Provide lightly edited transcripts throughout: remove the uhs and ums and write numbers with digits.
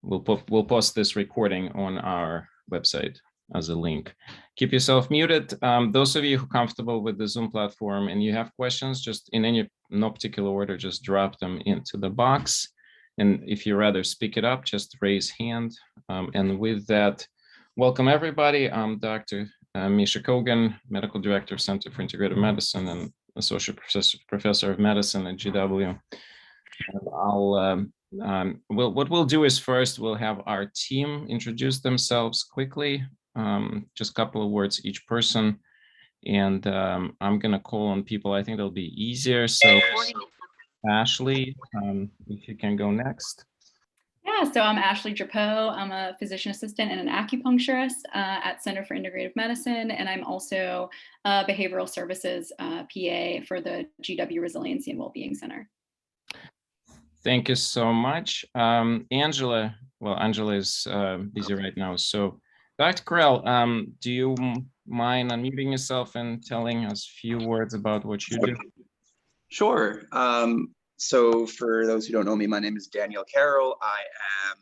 we'll post this recording on our website as a link. Keep yourself muted. Those of you who are comfortable with the Zoom platform and you have questions, just in no particular order, just drop them into the box. And if you rather speak it up, just raise hand. And with that, welcome everybody. I'm Dr. Misha Kogan, Medical Director, Center for Integrative Medicine and Associate Professor of Medicine at GW. What we'll do is first we'll have our team introduce themselves quickly, just a couple of words each person, and I'm gonna call on people. I think it'll be easier. So Ashley, if you can go next. Yeah, so I'm Ashley Drapeau. I'm a physician assistant and an acupuncturist at Center for Integrative Medicine, and I'm also a behavioral services PA for the GW Resiliency and Wellbeing Center. Thank you so much. Angela, well, Angela is busy right now. So Dr. Correll, do you mind unmuting yourself and telling us a few words about what you do? Sure. So for those who don't know me, my name is Daniel Carroll. I am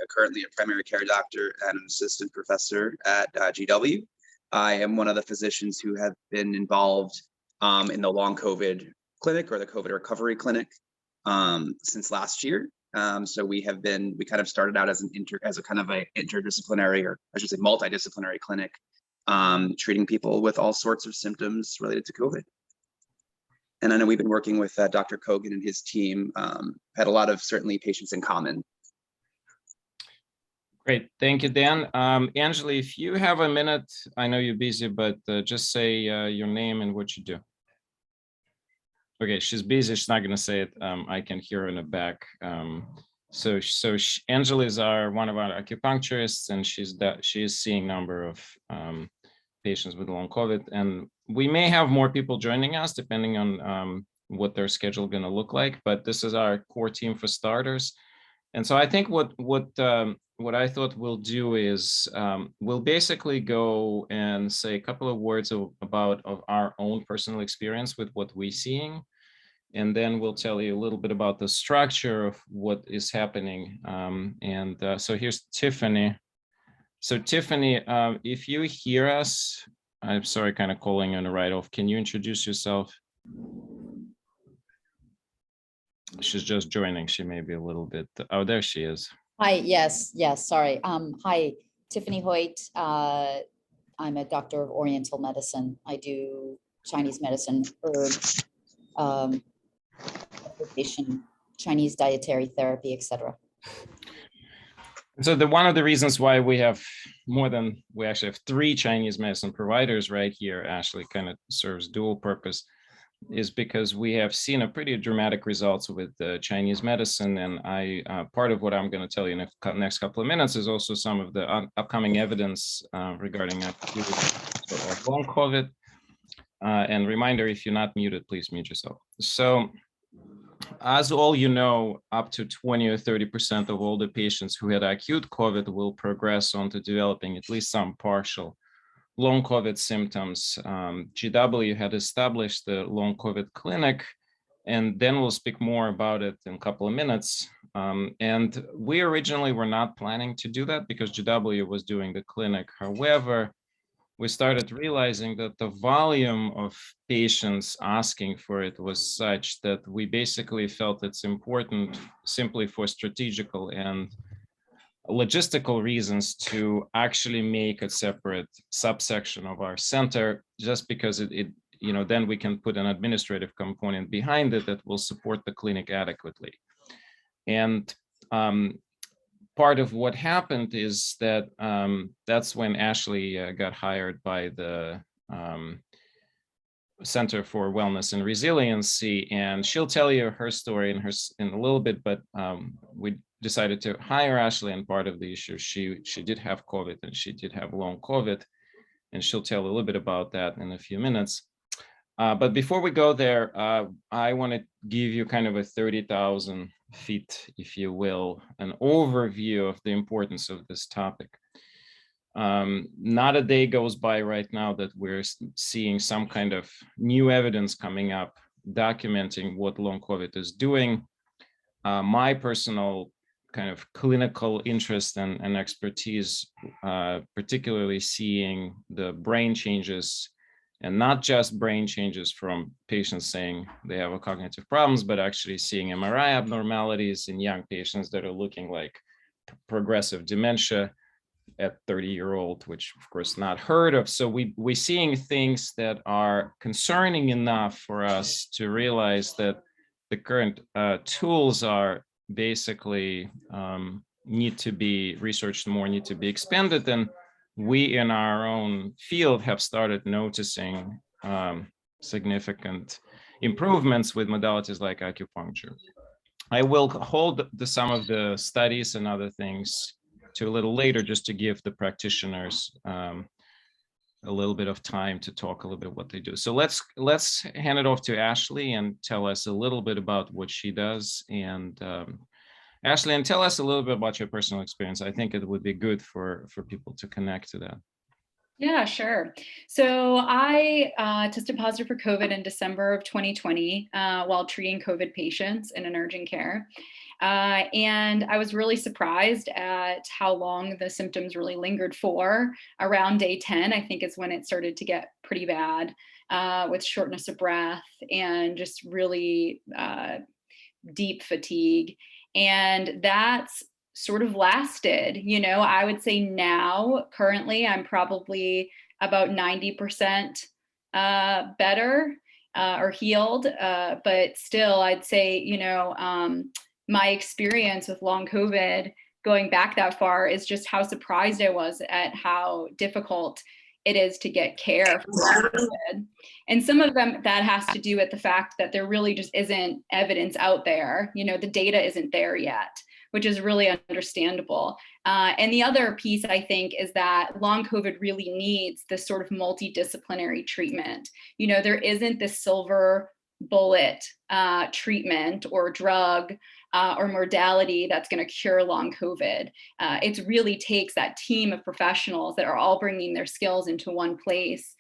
currently a primary care doctor and an assistant professor at GW. I am one of the physicians who have been involved in the long COVID clinic or the COVID recovery clinic since last year. So we kind of started out as a kind of a interdisciplinary, or I should say multidisciplinary clinic, treating people with all sorts of symptoms related to COVID. And I know we've been working with Dr. Kogan and his team, had a lot of certainly patients in common. Great, thank you, Dan. Angela, if you have a minute, I know you're busy, but just say your name and what you do. Okay, she's busy, she's not gonna say it. I can hear her in the back. Angela is one of our acupuncturists, and she is seeing a number of patients with long COVID, and we may have more people joining us depending on what their schedule is going to look like, but this is our core team for starters. And so I think what I thought we'll do is we'll basically go and say a couple of words about our own personal experience with what we're seeing, and then we'll tell you a little bit about the structure of what is happening. So here's Tiffany. So Tiffany, if you hear us, I'm sorry, kind of calling on a write-off. Can you introduce yourself? She's just joining. She may be a little bit. Oh, there she is. Hi. Yes. Sorry. Hi, Tiffany Hoyt. I'm a doctor of Oriental medicine. I do Chinese medicine, herb, Chinese dietary therapy, etc. So one of the reasons why we actually have 3 Chinese medicine providers right here, Ashley, kind of serves dual purpose, is because we have seen a pretty dramatic results with the Chinese medicine. And part of what I'm going to tell you in the next couple of minutes is also some of the upcoming evidence regarding activity of long COVID. And reminder, if you're not muted, please mute yourself. So as all you know, up to 20 or 30% of all the patients who had acute COVID will progress on to developing at least some partial long COVID symptoms. GW had established the long COVID clinic, and then we'll speak more about it in a couple of minutes. And we originally were not planning to do that because GW was doing the clinic. However, we started realizing that the volume of patients asking for it was such that we basically felt it's important simply for strategical and logistical reasons to actually make a separate subsection of our center, just because then we can put an administrative component behind it that will support the clinic adequately. And part of what happened is that that's when Ashley got hired by the Center for Wellness and Resiliency, and she'll tell you her story in a little bit, but we decided to hire Ashley, and part of the issue, she did have COVID and she did have long COVID, and she'll tell a little bit about that in a few minutes. But before we go there, I want to give you kind of a 30,000 feet, if you will, an overview of the importance of this topic. Not a day goes by right now that we're seeing some kind of new evidence coming up documenting what long COVID is doing. My personal kind of clinical interest and expertise, particularly seeing the brain changes, and not just brain changes from patients saying they have a cognitive problems, but actually seeing MRI abnormalities in young patients that are looking like progressive dementia at 30-year-old, which of course not heard of. So we're seeing things that are concerning enough for us to realize that the current tools are basically need to be researched more, need to be expanded. And we in our own field have started noticing significant improvements with modalities like acupuncture. I will hold some of the studies and other things to a little later, just to give the practitioners a little bit of time to talk a little bit what they do. So let's hand it off to Ashley and tell us a little bit about what she does. And Ashley, and tell us a little bit about your personal experience. I think it would be good for people to connect to that. Yeah, sure. So I tested positive for COVID in December of 2020 while treating COVID patients in an urgent care. And I was really surprised at how long the symptoms really lingered for. Around day 10, I think is when it started to get pretty bad with shortness of breath and just really deep fatigue. And that's sort of lasted, I would say now, currently, I'm probably about 90% better or healed. But still, I'd say, my experience with long COVID going back that far is just how surprised I was at how difficult it is to get care for long COVID. And some of them, that has to do with the fact that there really just isn't evidence out there. The data isn't there yet, which is really understandable. And the other piece, I think, is that long COVID really needs this sort of multidisciplinary treatment. There isn't this silver bullet treatment or drug or modality that's going to cure long COVID. It really takes that team of professionals that are all bringing their skills into one place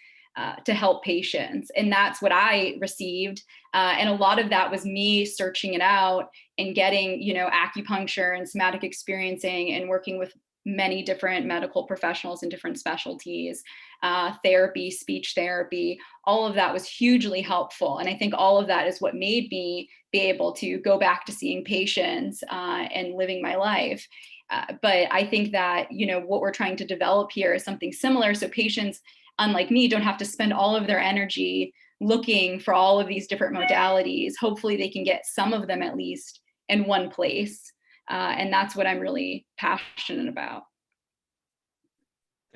to help patients. And that's what I received. And a lot of that was me searching it out and getting, acupuncture and somatic experiencing and working with many different medical professionals in different specialties, therapy, speech therapy, all of that was hugely helpful. And I think all of that is what made me be able to go back to seeing patients and living my life. But I think that, what we're trying to develop here is something similar. So patients, unlike me, don't have to spend all of their energy looking for all of these different modalities. Hopefully they can get some of them at least in one place. And that's what I'm really passionate about.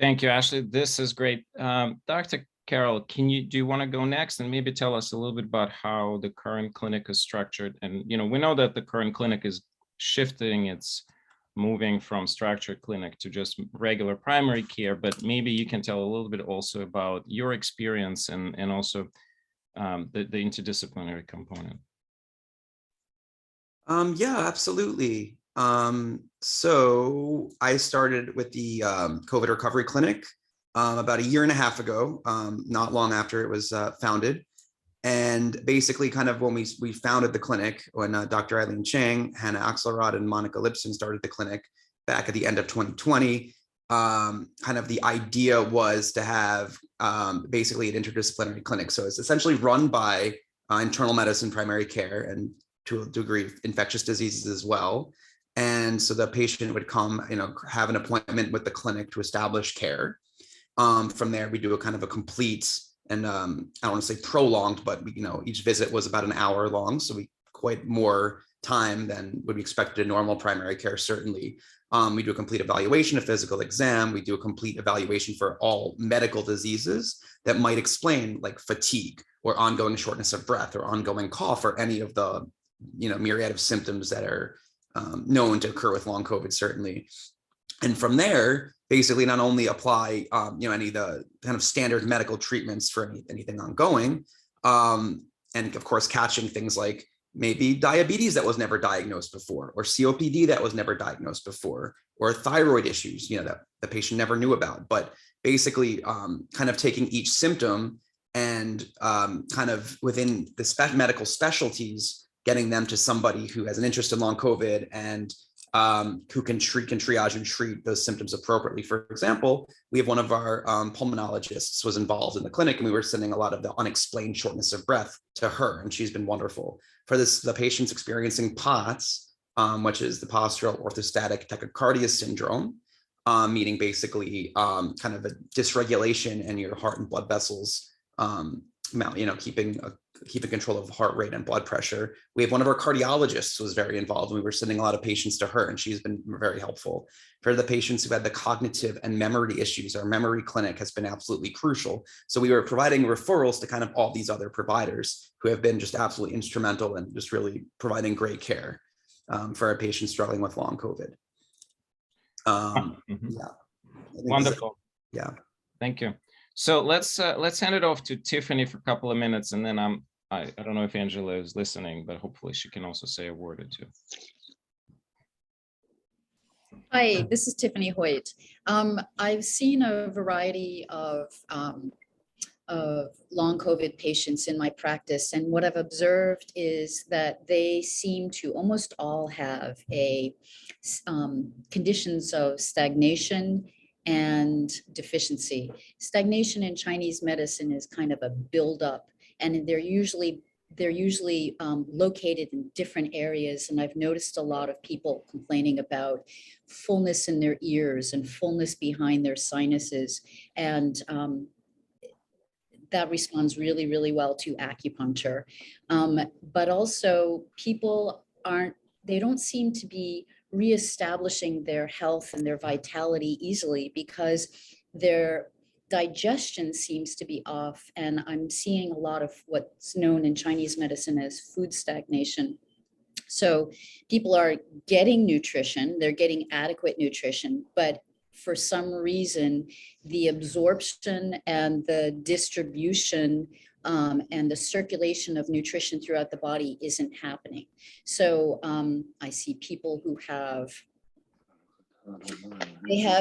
Thank you, Ashley. This is great. Dr. Carroll, do you want to go next and maybe tell us a little bit about how the current clinic is structured? And, we know that the current clinic is shifting, it's moving from structured clinic to just regular primary care, but maybe you can tell a little bit also about your experience and also the interdisciplinary component. Yeah, absolutely. So I started with the COVID recovery clinic about a year and a half ago, not long after it was founded. And basically kind of when we founded the clinic, when Dr. Eileen Chang, Hannah Axelrod, and Monica Lipson started the clinic back at the end of 2020, kind of the idea was to have basically an interdisciplinary clinic. So it's essentially run by internal medicine, primary care, and to a degree infectious diseases as well. And so the patient would come, have an appointment with the clinic to establish care. From there, we do a kind of a complete, and I don't want to say prolonged, but each visit was about an hour long. So we quite more time than would be expected in normal primary care, certainly. We do a complete evaluation, a physical exam. We do a complete evaluation for all medical diseases that might explain like fatigue or ongoing shortness of breath or ongoing cough or any of the, myriad of symptoms that are known to occur with long COVID, certainly. And from there, basically not only apply, any of the kind of standard medical treatments for anything ongoing, and of course, catching things like maybe diabetes that was never diagnosed before, or COPD that was never diagnosed before, or thyroid issues, that the patient never knew about. But basically, kind of taking each symptom and kind of within the medical specialties, getting them to somebody who has an interest in long COVID and who can triage and treat those symptoms appropriately. For example, we have one of our pulmonologists was involved in the clinic, and we were sending a lot of the unexplained shortness of breath to her, and she's been wonderful. For the patients experiencing POTS, which is the postural orthostatic tachycardia syndrome, meaning basically kind of a dysregulation in your heart and blood vessels, keeping control of heart rate and blood pressure. We have one of our cardiologists was very involved, and we were sending a lot of patients to her, and she's been very helpful. For the patients who had the cognitive and memory issues, our memory clinic has been absolutely crucial. So we were providing referrals to kind of all these other providers who have been just absolutely instrumental and just really providing great care for our patients struggling with long COVID. Yeah. Wonderful. Yeah. Thank you. So let's hand it off to Tiffany for a couple of minutes, and then I don't know if Angela is listening, but hopefully she can also say a word or two. Hi, this is Tiffany Hoyt. I've seen a variety of long COVID patients in my practice, and what I've observed is that they seem to almost all have conditions of stagnation and deficiency. Stagnation in Chinese medicine is kind of a buildup, and they're usually located in different areas. And I've noticed a lot of people complaining about fullness in their ears and fullness behind their sinuses. And that responds really, really well to acupuncture. But also people they don't seem to be reestablishing their health and their vitality easily, because their digestion seems to be off. And I'm seeing a lot of what's known in Chinese medicine as food stagnation. So people are getting nutrition, they're getting adequate nutrition, but for some reason, the absorption and the distribution and the circulation of nutrition throughout the body isn't happening. So I see people who have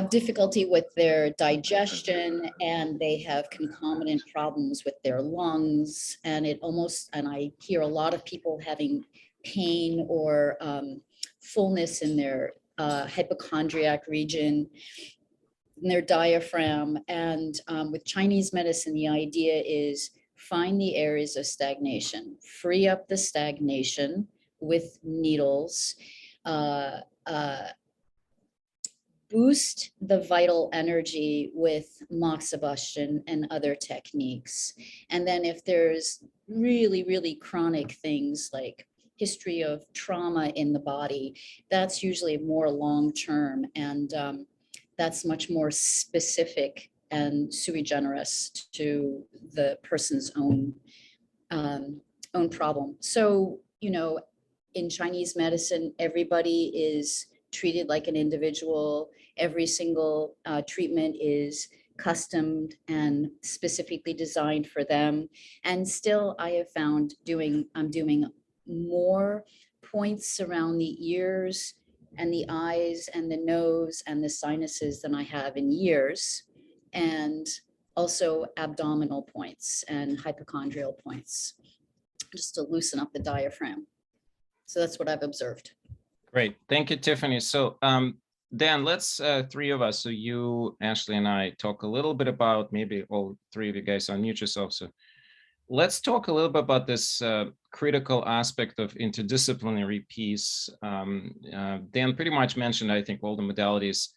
difficulty with their digestion, and they have concomitant problems with their lungs. And I hear a lot of people having pain or fullness in their hypochondriac region, in their diaphragm. And with Chinese medicine, the idea is find the areas of stagnation, free up the stagnation with needles, boost the vital energy with moxibustion and other techniques. And then if there's really, really chronic things like history of trauma in the body, that's usually more long-term, and that's much more specific and sui generis to the person's own problem. So, in Chinese medicine, everybody is treated like an individual. Every single treatment is customed and specifically designed for them. And still, I have found I'm doing more points around the ears and the eyes and the nose and the sinuses than I have in years, and also abdominal points and hypochondrial points, just to loosen up the diaphragm. So that's what I've observed. Great. Thank you, Tiffany. So Dan, let's three of us, so you, Ashley, and I, talk a little bit about, maybe all three of you guys unmute yourselves. So let's talk a little bit about this critical aspect of interdisciplinary piece. Dan pretty much mentioned, I think, all the modalities.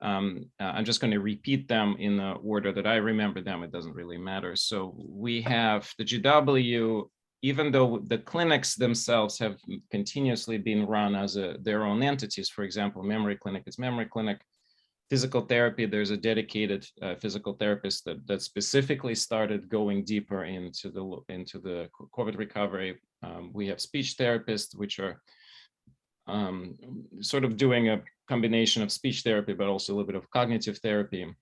I'm just going to repeat them in the order that I remember them. It doesn't really matter. So we have the GW, even though the clinics themselves have continuously been run as their own entities. For example, memory clinic is memory clinic. Physical therapy, there's a dedicated physical therapist that specifically started going deeper into the COVID recovery. We have speech therapists, which are sort of doing a combination of speech therapy, but also a little bit of cognitive therapy.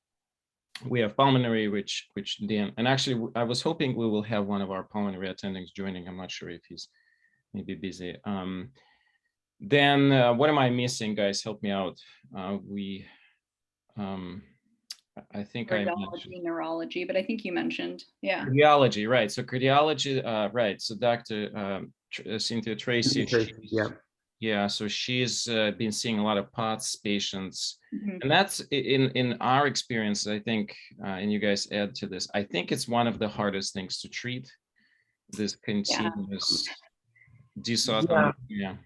We have pulmonary, which Dan, and actually I was hoping we will have one of our pulmonary attendings joining. I'm not sure if he's maybe busy. Then what am I missing, guys? Help me out. I think cardiology, neurology, but I think you mentioned, yeah. Cardiology, right. So cardiology, right. So Dr. Cynthia Tracy, yeah. Yeah, so she's been seeing a lot of POTS patients. Mhm. And that's in our experience, I think, and you guys add to this, I think it's one of the hardest things to treat, this continuous Yeah, dysautonomia. Yeah.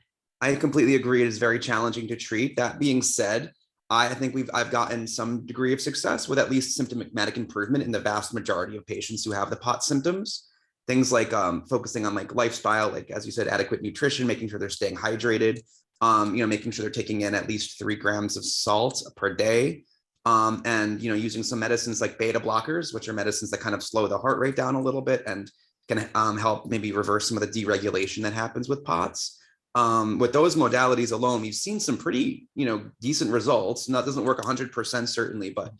I completely agree. It is very challenging to treat. That being said, I think I've gotten some degree of success with at least symptomatic improvement in the vast majority of patients who have the POT symptoms. Things like focusing on like lifestyle, like as you said, adequate nutrition, making sure they're staying hydrated, making sure they're taking in at least 3 grams of salt per day, and using some medicines like beta blockers, which are medicines that kind of slow the heart rate down a little bit and can help maybe reverse some of the deregulation that happens with POTS. With those modalities alone, we've seen some pretty, decent results. And that doesn't work 100% certainly, but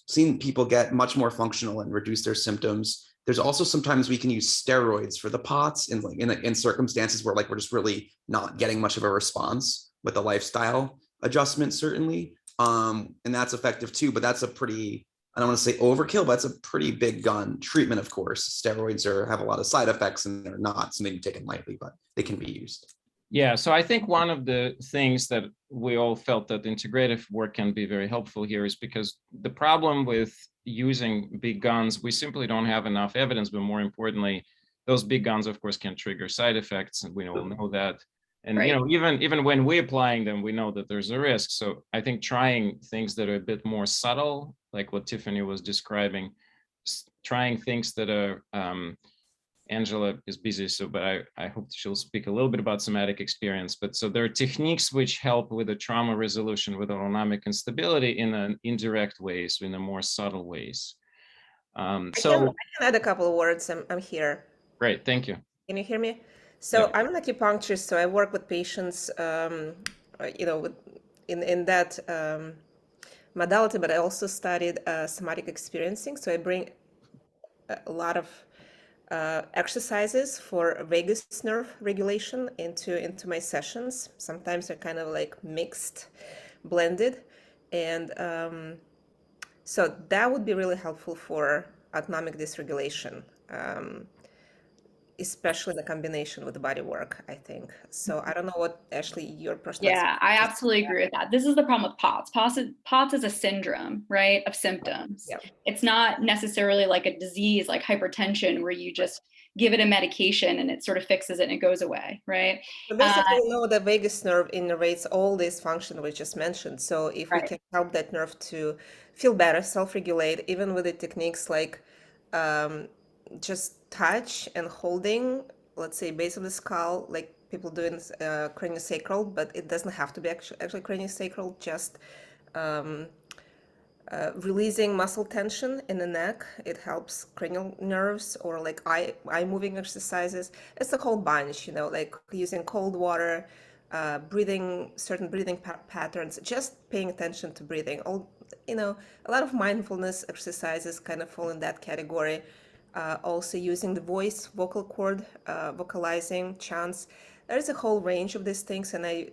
seen people get much more functional and reduce their symptoms. There's also sometimes we can use steroids for the POTS in circumstances where like we're just really not getting much of a response with the lifestyle adjustment, certainly. And that's effective too, but that's a pretty, I don't want to say overkill, but it's a pretty big gun treatment, of course. Steroids have a lot of side effects and they're not something to be taken lightly, but they can be used. Yeah, so I think one of the things that we all felt that integrative work can be very helpful here is because the problem with using big guns, we simply don't have enough evidence, but more importantly, those big guns, of course, can trigger side effects, and we all know that. And Right. even when we're applying them, we know that there's a risk. So I think trying things that are a bit more subtle, like what Tiffany was describing, trying things that are Angela is busy, but I hope she'll speak a little bit about somatic experience. But so there are techniques which help with the trauma resolution with autonomic instability in an indirect ways, in a more subtle ways. I can add a couple of words. I'm here. Great, thank you. Can you hear me? So Yeah. I'm an acupuncturist, so I work with patients, in that modality, but I also studied somatic experiencing. So I bring a lot of exercises for vagus nerve regulation into my sessions. Sometimes they're kind of like mixed, blended, and so that would be really helpful for autonomic dysregulation, especially the combination with the body work, I think. So I don't know what Ashley your personal Yeah, I absolutely agree with that. This is the problem with POTS. POTS is a syndrome, right, of symptoms. Yeah. It's not necessarily like a disease like hypertension where you just give it a medication and it sort of fixes it and it goes away, right? So basically, the vagus nerve innervates all this function we just mentioned. So if we Right. can help that nerve to feel better, self-regulate, even with the techniques like just touch and holding, let's say base of the skull, like people do in craniosacral, but it doesn't have to be actually craniosacral, just releasing muscle tension in the neck. It helps cranial nerves, or like eye moving exercises. It's a whole bunch, like using cold water, certain breathing patterns, just paying attention to breathing. A lot of mindfulness exercises kind of fall in that category. Also using the voice, vocal cord, vocalizing, chants. There's a whole range of these things, and I,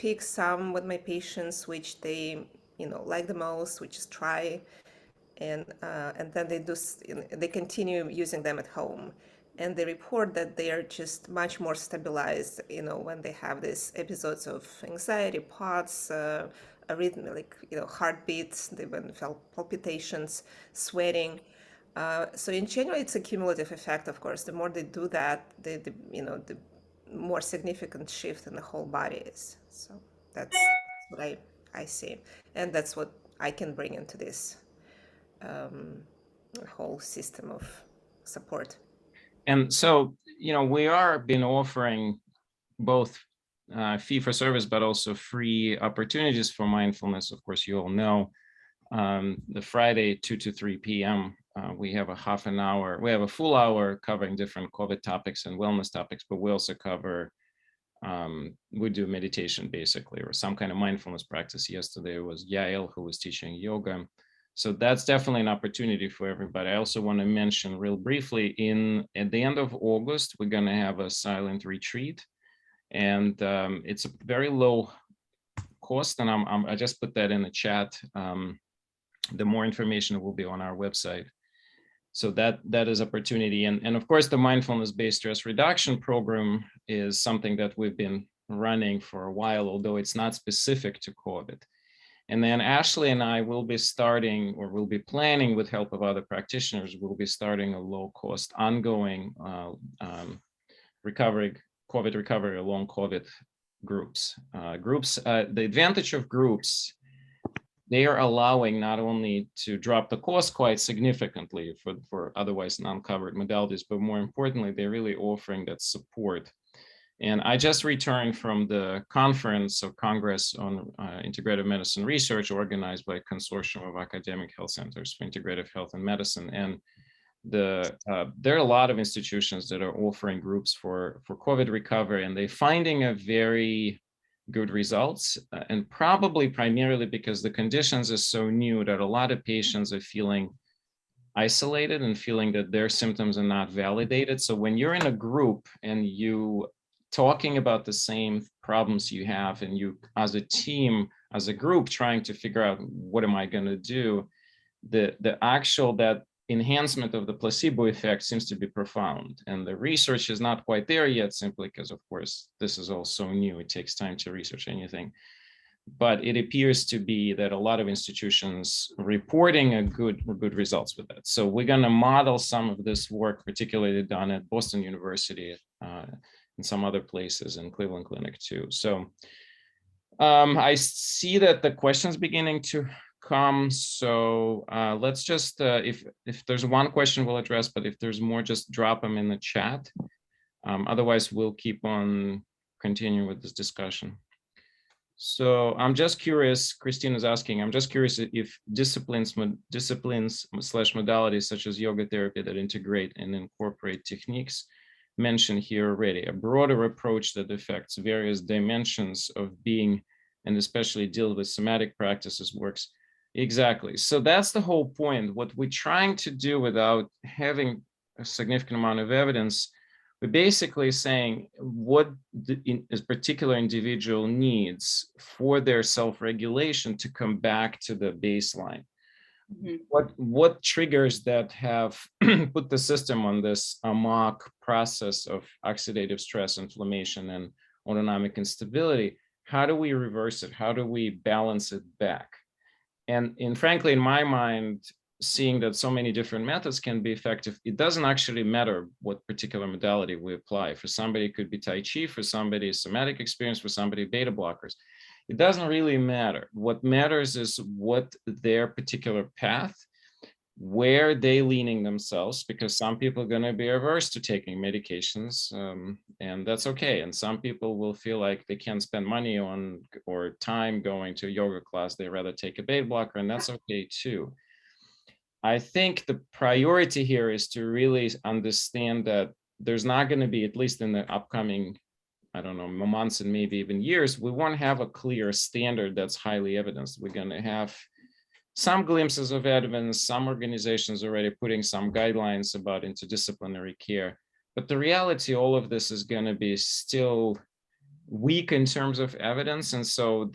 pick some with my patients which they like the most, which is try, and then they continue using them at home, and they report that they are just much more stabilized, when they have these episodes of anxiety, POTS, arrhythmia, like heartbeats, they even felt palpitations, sweating. So in general, it's a cumulative effect. Of course, the more they do that, the more significant shift in the whole body is. So that's what I see, and that's what I can bring into this whole system of support. And so, we are been offering both fee for service, but also free opportunities for mindfulness. Of course, you all know the Friday 2 to 3 p.m. We have a half an hour, we have a full hour covering different COVID topics and wellness topics, but we also cover, we do meditation basically, or some kind of mindfulness practice. Yesterday was Yael who was teaching yoga. So that's definitely an opportunity for everybody. I also want to mention real briefly, at the end of August, we're going to have a silent retreat, and it's a very low cost, and I just put that in the chat. The more information will be on our website. So that is opportunity. And of course, the mindfulness-based stress reduction program is something that we've been running for a while, although it's not specific to COVID. And then Ashley and I will be starting, or will be planning with help of other practitioners, we'll be starting a low-cost ongoing COVID recovery along COVID groups. The advantage of groups, they are allowing not only to drop the cost quite significantly for otherwise non-covered modalities, but more importantly, they're really offering that support. And I just returned from the conference or Congress on Integrative Medicine Research organized by a consortium of academic health centers for integrative health and medicine. And there are a lot of institutions that are offering groups for COVID recovery, and they're finding a very good results, and probably primarily because the conditions are so new that a lot of patients are feeling isolated and feeling that their symptoms are not validated. So when you're in a group and you talking about the same problems you have, and you as a team, as a group, trying to figure out what am I going to do, the actual that enhancement of the placebo effect seems to be profound. And the research is not quite there yet, simply because, of course, this is all so new. It takes time to research anything. But it appears to be that a lot of institutions reporting a good results with that. So we're going to model some of this work, particularly done at Boston University and some other places, in Cleveland Clinic too. So I see that the question's beginning to come. So let's just, if there's one question we'll address, but if there's more, just drop them in the chat. Otherwise, we'll keep on continuing with this discussion. So I'm just curious, Christine is asking, I'm just curious if disciplines / modalities such as yoga therapy that integrate and incorporate techniques mentioned here already, a broader approach that affects various dimensions of being and especially deal with somatic practices works. Exactly. So that's the whole point. What we're trying to do without having a significant amount of evidence, we're basically saying what a particular individual needs for their self-regulation to come back to the baseline. Mm-hmm. What triggers that have put the system on this amok process of oxidative stress, inflammation, and autonomic instability? How do we reverse it? How do we balance it back? And frankly, in my mind, seeing that so many different methods can be effective, it doesn't actually matter what particular modality we apply. For somebody, it could be Tai Chi, for somebody, somatic experience, for somebody, beta blockers. It doesn't really matter. What matters is what their particular path, where they leaning themselves, because some people are going to be averse to taking medications, and that's okay. And some people will feel like they can't spend money on or time going to a yoga class. They rather take a beta blocker, and that's okay too. I think the priority here is to really understand that there's not going to be, at least in the upcoming, I don't know, months and maybe even years, we won't have a clear standard that's highly evidenced. We're going to have some glimpses of evidence, some organizations already putting some guidelines about interdisciplinary care. But the reality, all of this is going to be still weak in terms of evidence. And so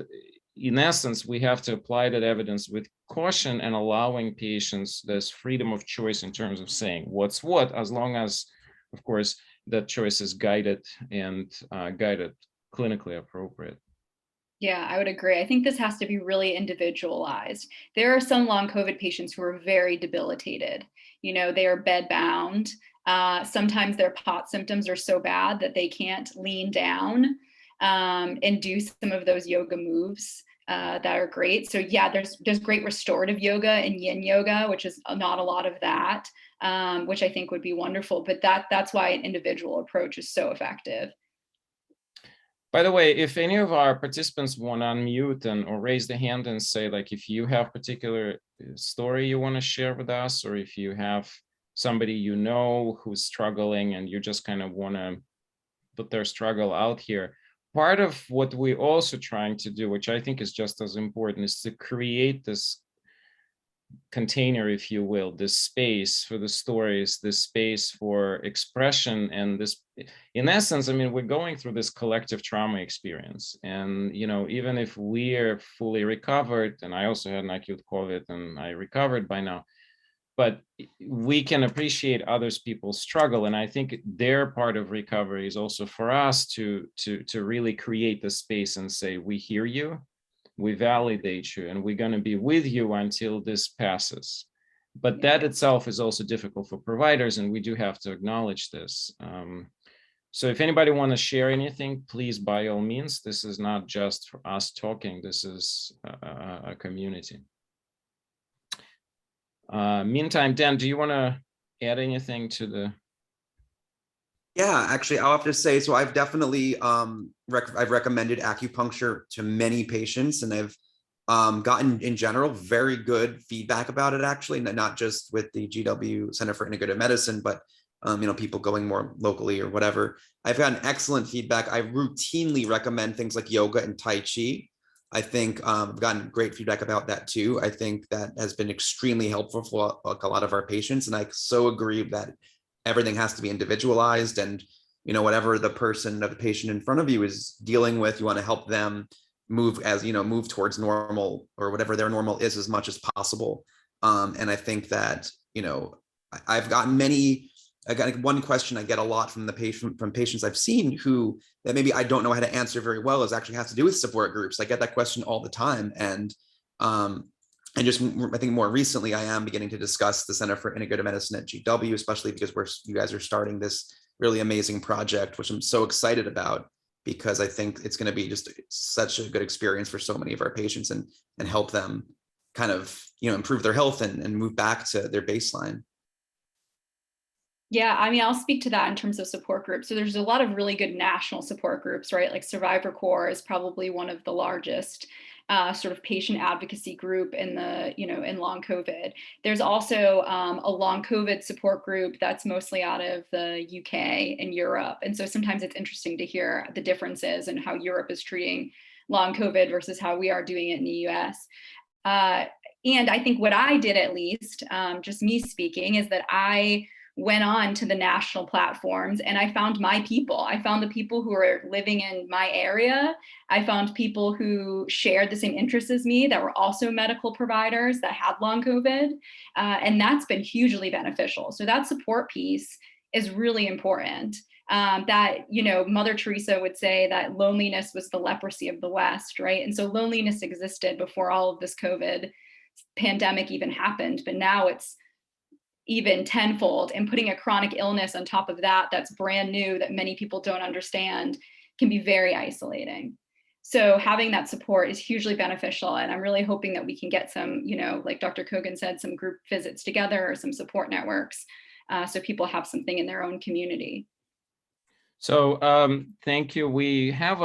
in essence, we have to apply that evidence with caution and allowing patients this freedom of choice in terms of saying what's what, as long as, of course, that choice is guided and guided clinically appropriate. Yeah, I would agree. I think this has to be really individualized. There are some long COVID patients who are very debilitated. You know, they are bed bound. Sometimes their POT symptoms are so bad that they can't lean down and do some of those yoga moves that are great. So yeah, there's great restorative yoga and yin yoga, which is not a lot of that, which I think would be wonderful. But that's why an individual approach is so effective. By the way, if any of our participants want to unmute or raise the hand and say, like, if you have particular story you want to share with us, or if you have somebody you know who's struggling and you just kind of want to put their struggle out here, part of what we're also trying to do, which I think is just as important, is to create this container, if you will, this space for the stories, this space for expression, and this, in essence, I mean, we're going through this collective trauma experience. And, you know, even if we're fully recovered, and I also had an acute COVID and I recovered by now, but we can appreciate others people's struggle. And I think their part of recovery is also for us to really create the space and say, we hear you, we validate you, and we're going to be with you until this passes. But that itself is also difficult for providers, and we do have to acknowledge this. So if anybody want to share anything, please, by all means. This is not just for us talking. This is a community. Meantime, Dan, do you want to add anything to the? Yeah, actually, I'll have to say, so I've definitely I've recommended acupuncture to many patients, and I've gotten in general very good feedback about it, actually, not just with the GW Center for Integrative Medicine, but people going more locally or whatever. I've gotten excellent feedback. I routinely recommend things like yoga and Tai Chi. I think I've gotten great feedback about that too. I think that has been extremely helpful for a lot of our patients. And I so agree that everything has to be individualized, and, whatever the patient in front of you is dealing with, you want to help them move towards normal, or whatever their normal is, as much as possible. And I think that, I've gotten I got one question I get a lot from patients I've seen that maybe I don't know how to answer very well, actually has to do with support groups. I get that question all the time. And I think more recently, I am beginning to discuss the Center for Integrative Medicine at GW, especially because you guys are starting this really amazing project, which I'm so excited about, because I think it's going to be just such a good experience for so many of our patients, and help them kind of, improve their health and move back to their baseline. Yeah, I mean, I'll speak to that in terms of support groups. So there's a lot of really good national support groups, right? Like Survivor Corps is probably one of the largest sort of patient advocacy group in in long COVID. There's also a long COVID support group that's mostly out of the UK and Europe. And so sometimes it's interesting to hear the differences and how Europe is treating long COVID versus how we are doing it in the US. And I think what I did, at least, just me speaking, is that I went on to the national platforms and I found my people. I found the people who are living in my area. I found people who shared the same interests as me, that were also medical providers that had long COVID. And that's been hugely beneficial. So that support piece is really important. Mother Teresa would say that loneliness was the leprosy of the West, right? And so loneliness existed before all of this COVID pandemic even happened, but now it's even tenfold, and putting a chronic illness on top of that, that's brand new, that many people don't understand, can be very isolating. So having that support is hugely beneficial. And I'm really hoping that we can get some, like Dr. Kogan said, some group visits together, or some support networks, so people have something in their own community. So thank you. We have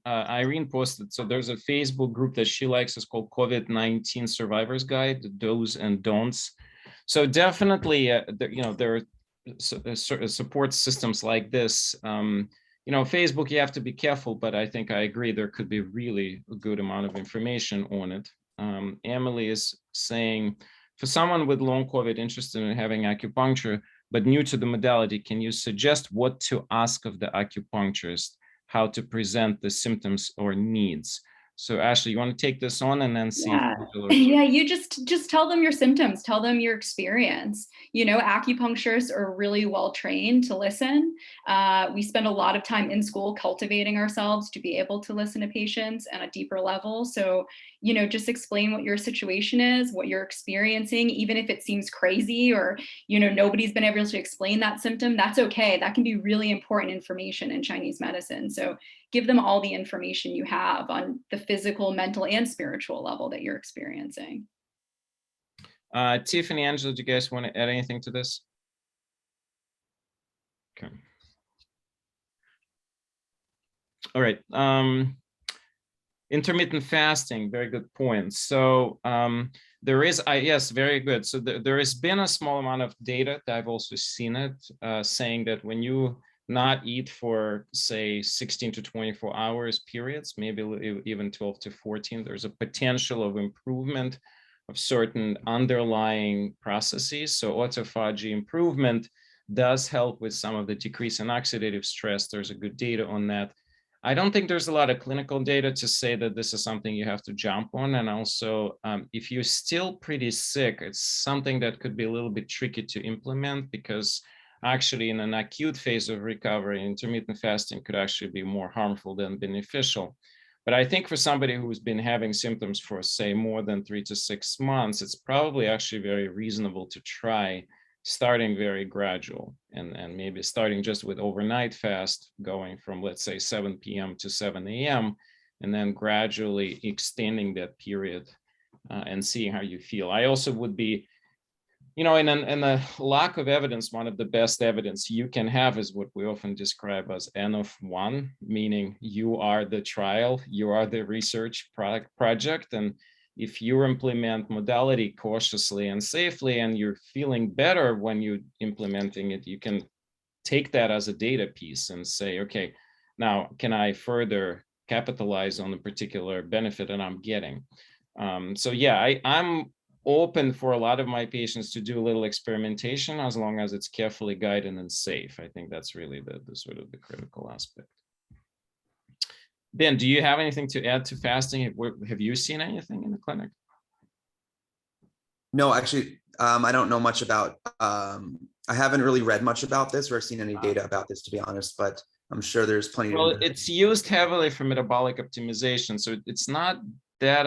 Irene posted, so there's a Facebook group that she likes. It's called COVID-19 Survivors Guide, the do's and don'ts. So definitely, there are support systems like this. Facebook, you have to be careful, but I think I agree there could be really a good amount of information on it. Emily is saying, for someone with long COVID interested in having acupuncture, but new to the modality, can you suggest what to ask of the acupuncturist, how to present the symptoms or needs? So Ashley, you want to take this on and then see? Yeah, you just tell them your symptoms, tell them your experience. Acupuncturists are really well trained to listen. We spend a lot of time in school cultivating ourselves to be able to listen to patients at a deeper level. So, just explain what your situation is, what you're experiencing, even if it seems crazy, or, nobody's been able to explain that symptom, that's okay. That can be really important information in Chinese medicine. So give them all the information you have on the physical, mental, and spiritual level that you're experiencing. Tiffany, Angela, do you guys want to add anything to this? Okay. All right. Intermittent fasting, very good point. So there is, yes, very good. So there has been a small amount of data, I've also seen it, saying that when you not eat for, say, 16 to 24 hours periods, maybe even 12 to 14, there's a potential of improvement of certain underlying processes. So autophagy improvement does help with some of the decrease in oxidative stress. There's a good data on that. I don't think there's a lot of clinical data to say that this is something you have to jump on. And also, if you're still pretty sick, it's something that could be a little bit tricky to implement, because actually in an acute phase of recovery, intermittent fasting could actually be more harmful than beneficial. But I think for somebody who's been having symptoms for, say, more than 3 to 6 months, it's probably actually very reasonable to try starting very gradual, and maybe starting just with overnight fast, going from, let's say, 7 p.m. to 7 a.m., and then gradually extending that period and seeing how you feel. I also would be, in a lack of evidence, one of the best evidence you can have is what we often describe as N of 1, meaning you are the trial, you are the research project, and if you implement modality cautiously and safely, and you're feeling better when you're implementing it, you can take that as a data piece and say, okay, now can I further capitalize on the particular benefit that I'm getting? So yeah, I'm open for a lot of my patients to do a little experimentation, as long as it's carefully guided and safe. I think that's really the sort of the critical aspect. Ben, do you have anything to add to fasting? Have you seen anything in the clinic? No, actually, I don't know much about, I haven't really read much about this or seen any data about this, to be honest, but I'm sure there's plenty. Well, it's used heavily for metabolic optimization, so it's not that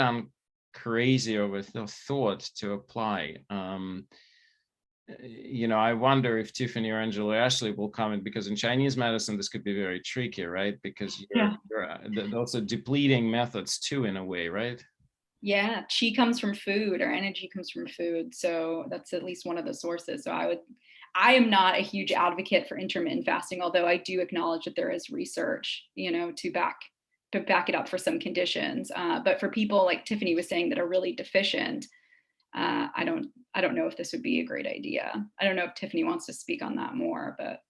crazy of a thought to apply. I wonder if Tiffany or Angela Ashley will comment, because in Chinese medicine, this could be very tricky, right? Because you're also depleting methods too, in a way, right? Yeah, qi comes from food, or energy comes from food. So that's at least one of the sources. So I am not a huge advocate for intermittent fasting, although I do acknowledge that there is research, to back it up for some conditions. But for people like Tiffany was saying that are really deficient, I don't know if this would be a great idea. I don't know if Tiffany wants to speak on that more, but.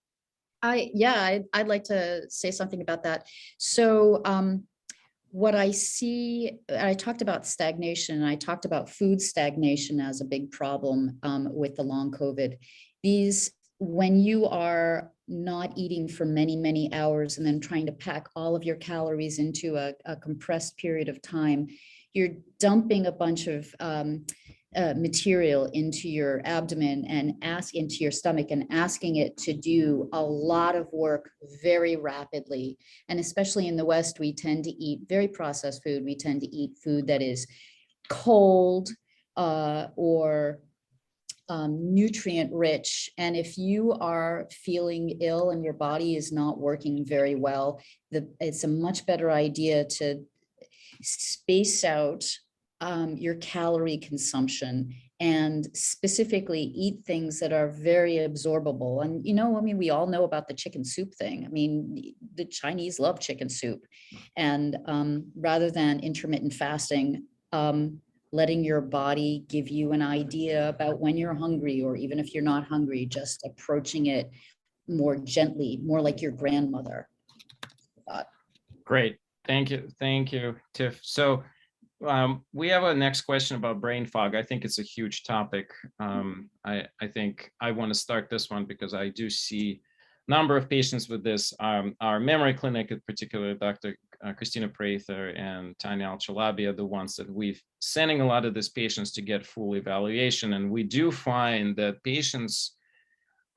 I'd like to say something about that. So what I see, I talked about stagnation, and I talked about food stagnation as a big problem with the long COVID. When you are not eating for many, many hours and then trying to pack all of your calories into a compressed period of time, you're dumping a bunch of material into your abdomen and into your stomach, and asking it to do a lot of work very rapidly. And especially in the West, we tend to eat very processed food. We tend to eat food that is cold or nutrient rich. And if you are feeling ill and your body is not working very well, it's a much better idea to space out your calorie consumption, and specifically eat things that are very absorbable. And, we all know about the chicken soup thing. The Chinese love chicken soup. And rather than intermittent fasting, letting your body give you an idea about when you're hungry, or even if you're not hungry, just approaching it more gently, more like your grandmother. Great. Thank you, Tiff. So we have a next question about brain fog. I think it's a huge topic. I think I want to start this one because I do see a number of patients with this. Our memory clinic, in particular, Dr. Christina Prather and Tanya Al-Chalabi, are the ones that we've sending a lot of these patients to get full evaluation. And we do find that patients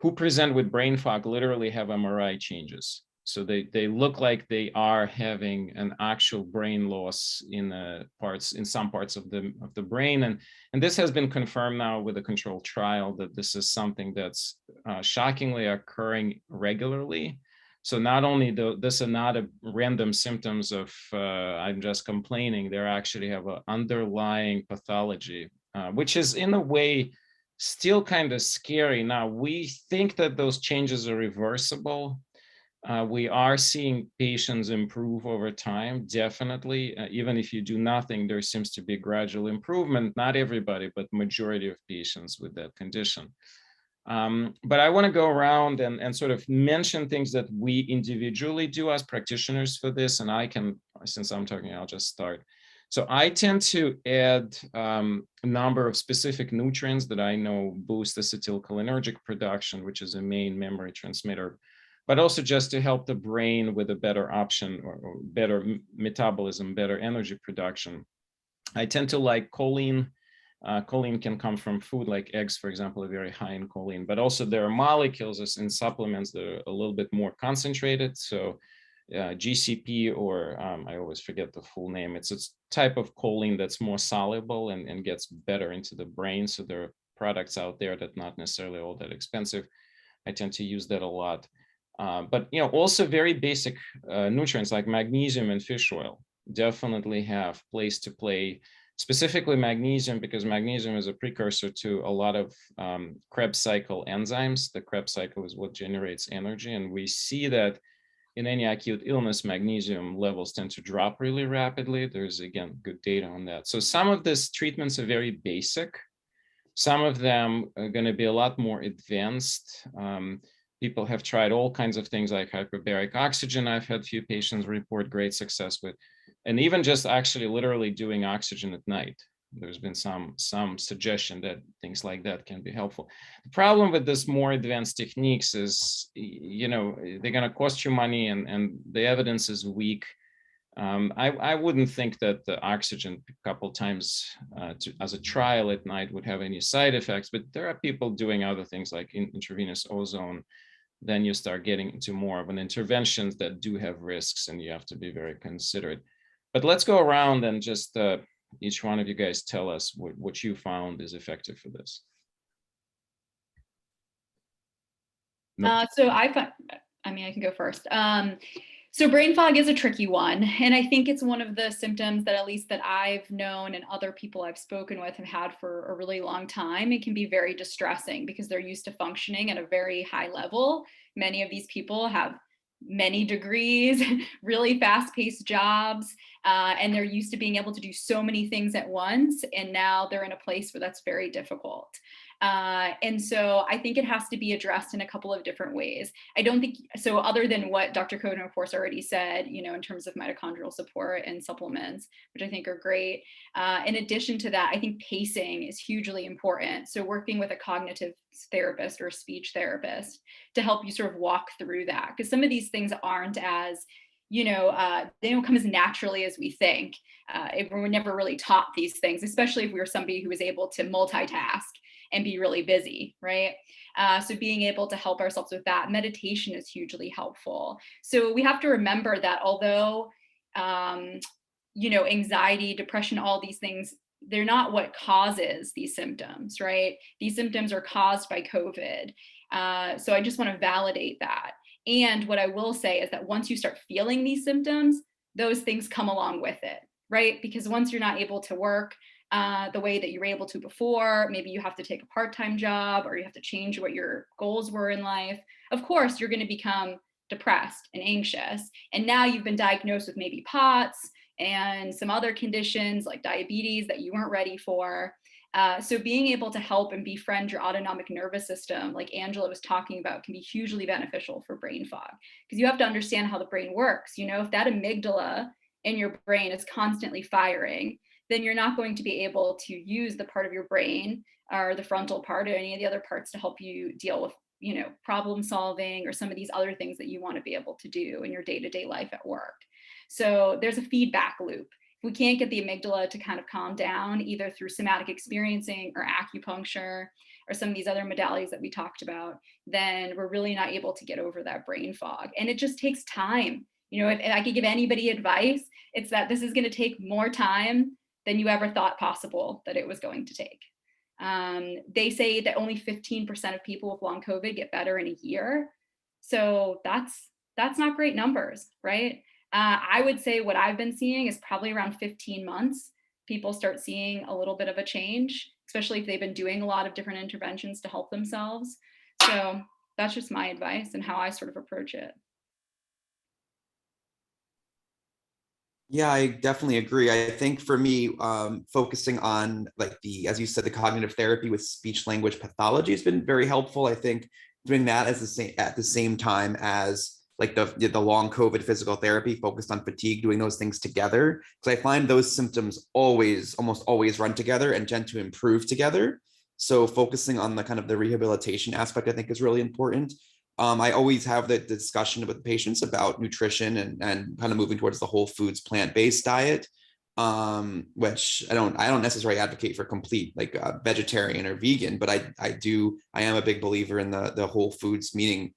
who present with brain fog literally have MRI changes. So they look like they are having an actual brain loss in some parts of the brain, and this has been confirmed now with a controlled trial that this is something that's shockingly occurring regularly. So not only this are not a random symptoms of I'm just complaining, they actually have an underlying pathology, which is in a way still kind of scary. Now we think that those changes are reversible. We are seeing patients improve over time, definitely. Even if you do nothing, there seems to be gradual improvement. Not everybody, but majority of patients with that condition. But I want to go around and sort of mention things that we individually do as practitioners for this. And I can, since I'm talking, I'll just start. So I tend to add a number of specific nutrients that I know boost acetylcholinergic production, which is a main memory transmitter. but also just to help the brain with a better option or better metabolism, better energy production. I tend to like choline. Choline can come from food like eggs, for example, are very high in choline, but also there are molecules in supplements that are a little bit more concentrated. So GCP, or I always forget the full name. It's a type of choline that's more soluble and gets better into the brain. So there are products out there that not necessarily all that expensive. I tend to use that a lot. But also very basic nutrients like magnesium and fish oil definitely have place to play, specifically magnesium, because magnesium is a precursor to a lot of Krebs cycle enzymes. The Krebs cycle is what generates energy. And we see that in any acute illness, magnesium levels tend to drop really rapidly. There's, again, good data on that. So some of these treatments are very basic. Some of them are going to be a lot more advanced. People have tried all kinds of things like hyperbaric oxygen. I've had few patients report great success with, and even just actually literally doing oxygen at night. There's been some suggestion that things like that can be helpful. The problem with this more advanced techniques is, they're going to cost you money, and the evidence is weak. I wouldn't think that the oxygen a couple times as a trial at night would have any side effects, but there are people doing other things like intravenous ozone. Then you start getting into more of an interventions that do have risks, and you have to be very considerate. But let's go around and just each one of you guys tell us what you found is effective for this. So I can go first. So brain fog is a tricky one. And I think it's one of the symptoms that, at least that I've known and other people I've spoken with have had for a really long time. It can be very distressing because they're used to functioning at a very high level. Many of these people have many degrees, really fast-paced jobs, and they're used to being able to do so many things at once. And now they're in a place where that's very difficult. And so I think it has to be addressed in a couple of different ways. I don't think, so other than what Dr. Coden, of course, already said, in terms of mitochondrial support and supplements, which I think are great. In addition to that, I think pacing is hugely important. So working with a cognitive therapist or a speech therapist to help you sort of walk through that, because some of these things aren't as, they don't come as naturally as we think. We're never really taught these things, especially if we were somebody who was able to multitask and be really busy, right? So being able to help ourselves with that, meditation is hugely helpful. So we have to remember that although, anxiety, depression, all these things, they're not what causes these symptoms, right? These symptoms are caused by COVID. So I just want to validate that. And what I will say is that once you start feeling these symptoms, those things come along with it, right? Because once you're not able to work the way that you were able to before, maybe you have to take a part-time job or you have to change what your goals were in life. Of course, you're going to become depressed and anxious. And now you've been diagnosed with maybe POTS and some other conditions like diabetes that you weren't ready for. So being able to help and befriend your autonomic nervous system, like Angela was talking about, can be hugely beneficial for brain fog, because you have to understand how the brain works. If that amygdala in your brain is constantly firing, then you're not going to be able to use the part of your brain or the frontal part or any of the other parts to help you deal with, problem solving or some of these other things that you want to be able to do in your day-to-day life at work. So there's a feedback loop. If we can't get the amygdala to kind of calm down, either through somatic experiencing or acupuncture or some of these other modalities that we talked about, then we're really not able to get over that brain fog. And it just takes time. If I could give anybody advice, it's that this is going to take more time than you ever thought possible that it was going to take. They say that only 15% of people with long COVID get better in a year. So that's not great numbers, right? I would say what I've been seeing is probably around 15 months, people start seeing a little bit of a change, especially if they've been doing a lot of different interventions to help themselves. So that's just my advice and how I sort of approach it. Yeah, I definitely agree. I think for me, focusing on as you said, the cognitive therapy with speech language pathology has been very helpful. I think doing that at the same time as the long COVID physical therapy focused on fatigue, doing those things together, because I find those symptoms almost always run together and tend to improve together. So focusing on the kind of the rehabilitation aspect, I think, is really important. I always have the discussion with patients about nutrition and kind of moving towards the whole foods plant-based diet, which I don't necessarily advocate for complete like vegetarian or vegan, but I am a big believer in the whole foods, meaning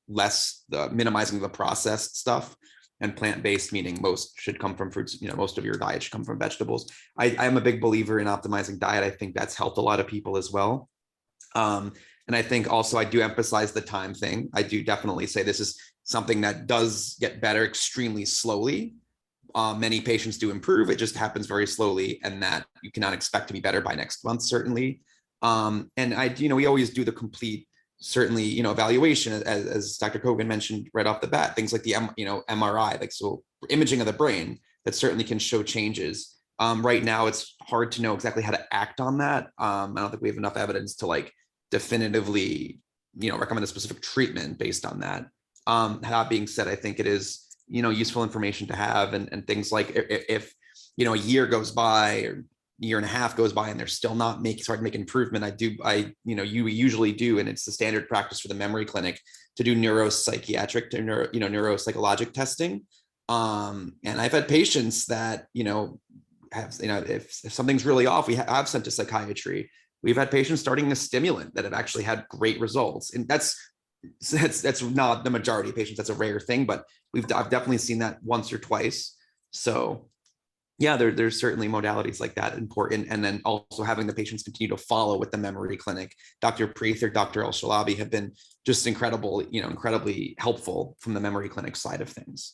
minimizing the processed stuff, and plant-based meaning most should come from fruits. Most of your diet should come from vegetables. I'm a big believer in optimizing diet. I think that's helped a lot of people as well. And I think also I do emphasize the time thing. I do definitely say this is something that does get better extremely slowly. Many patients do improve. It just happens very slowly, and that you cannot expect to be better by next month, certainly. And we always do the complete, certainly, evaluation, as Dr. Kogan mentioned right off the bat, things like the MRI, like so imaging of the brain that certainly can show changes. Right now, it's hard to know exactly how to act on that. I don't think we have enough evidence to like definitively, recommend a specific treatment based on that. That being said, I think it is, useful information to have, and things like if a year goes by or year and a half goes by and they're still not starting to make improvement, you usually do, and it's the standard practice for the memory clinic to do neuropsychiatric or neuropsychologic testing. And I've had patients that, have, if something's really off, I've sent to psychiatry. We've had patients starting a stimulant that have actually had great results. And that's not the majority of patients. That's a rare thing, but I've definitely seen that once or twice. So yeah, there's certainly modalities like that important. And then also having the patients continue to follow with the memory clinic. Dr. Preeth or Dr. El-Shalabi have been just incredibly helpful from the memory clinic side of things.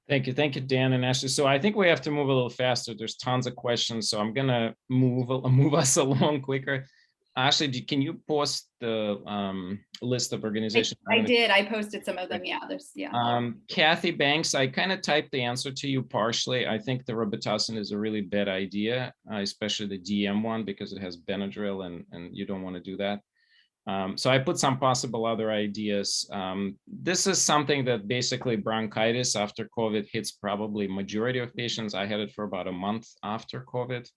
Thank you, Dan and Ashley. So I think we have to move a little faster. There's tons of questions, so I'm gonna move us along quicker. Ashley, can you post the list of organizations? I did. I posted some of them. Yeah, Kathy Banks, I kind of typed the answer to you partially. I think the Robitussin is a really bad idea, especially the DM one, because it has Benadryl, and you don't want to do that. So I put some possible other ideas. This is something that basically bronchitis after COVID hits probably majority of patients. I had it for about a month after COVID,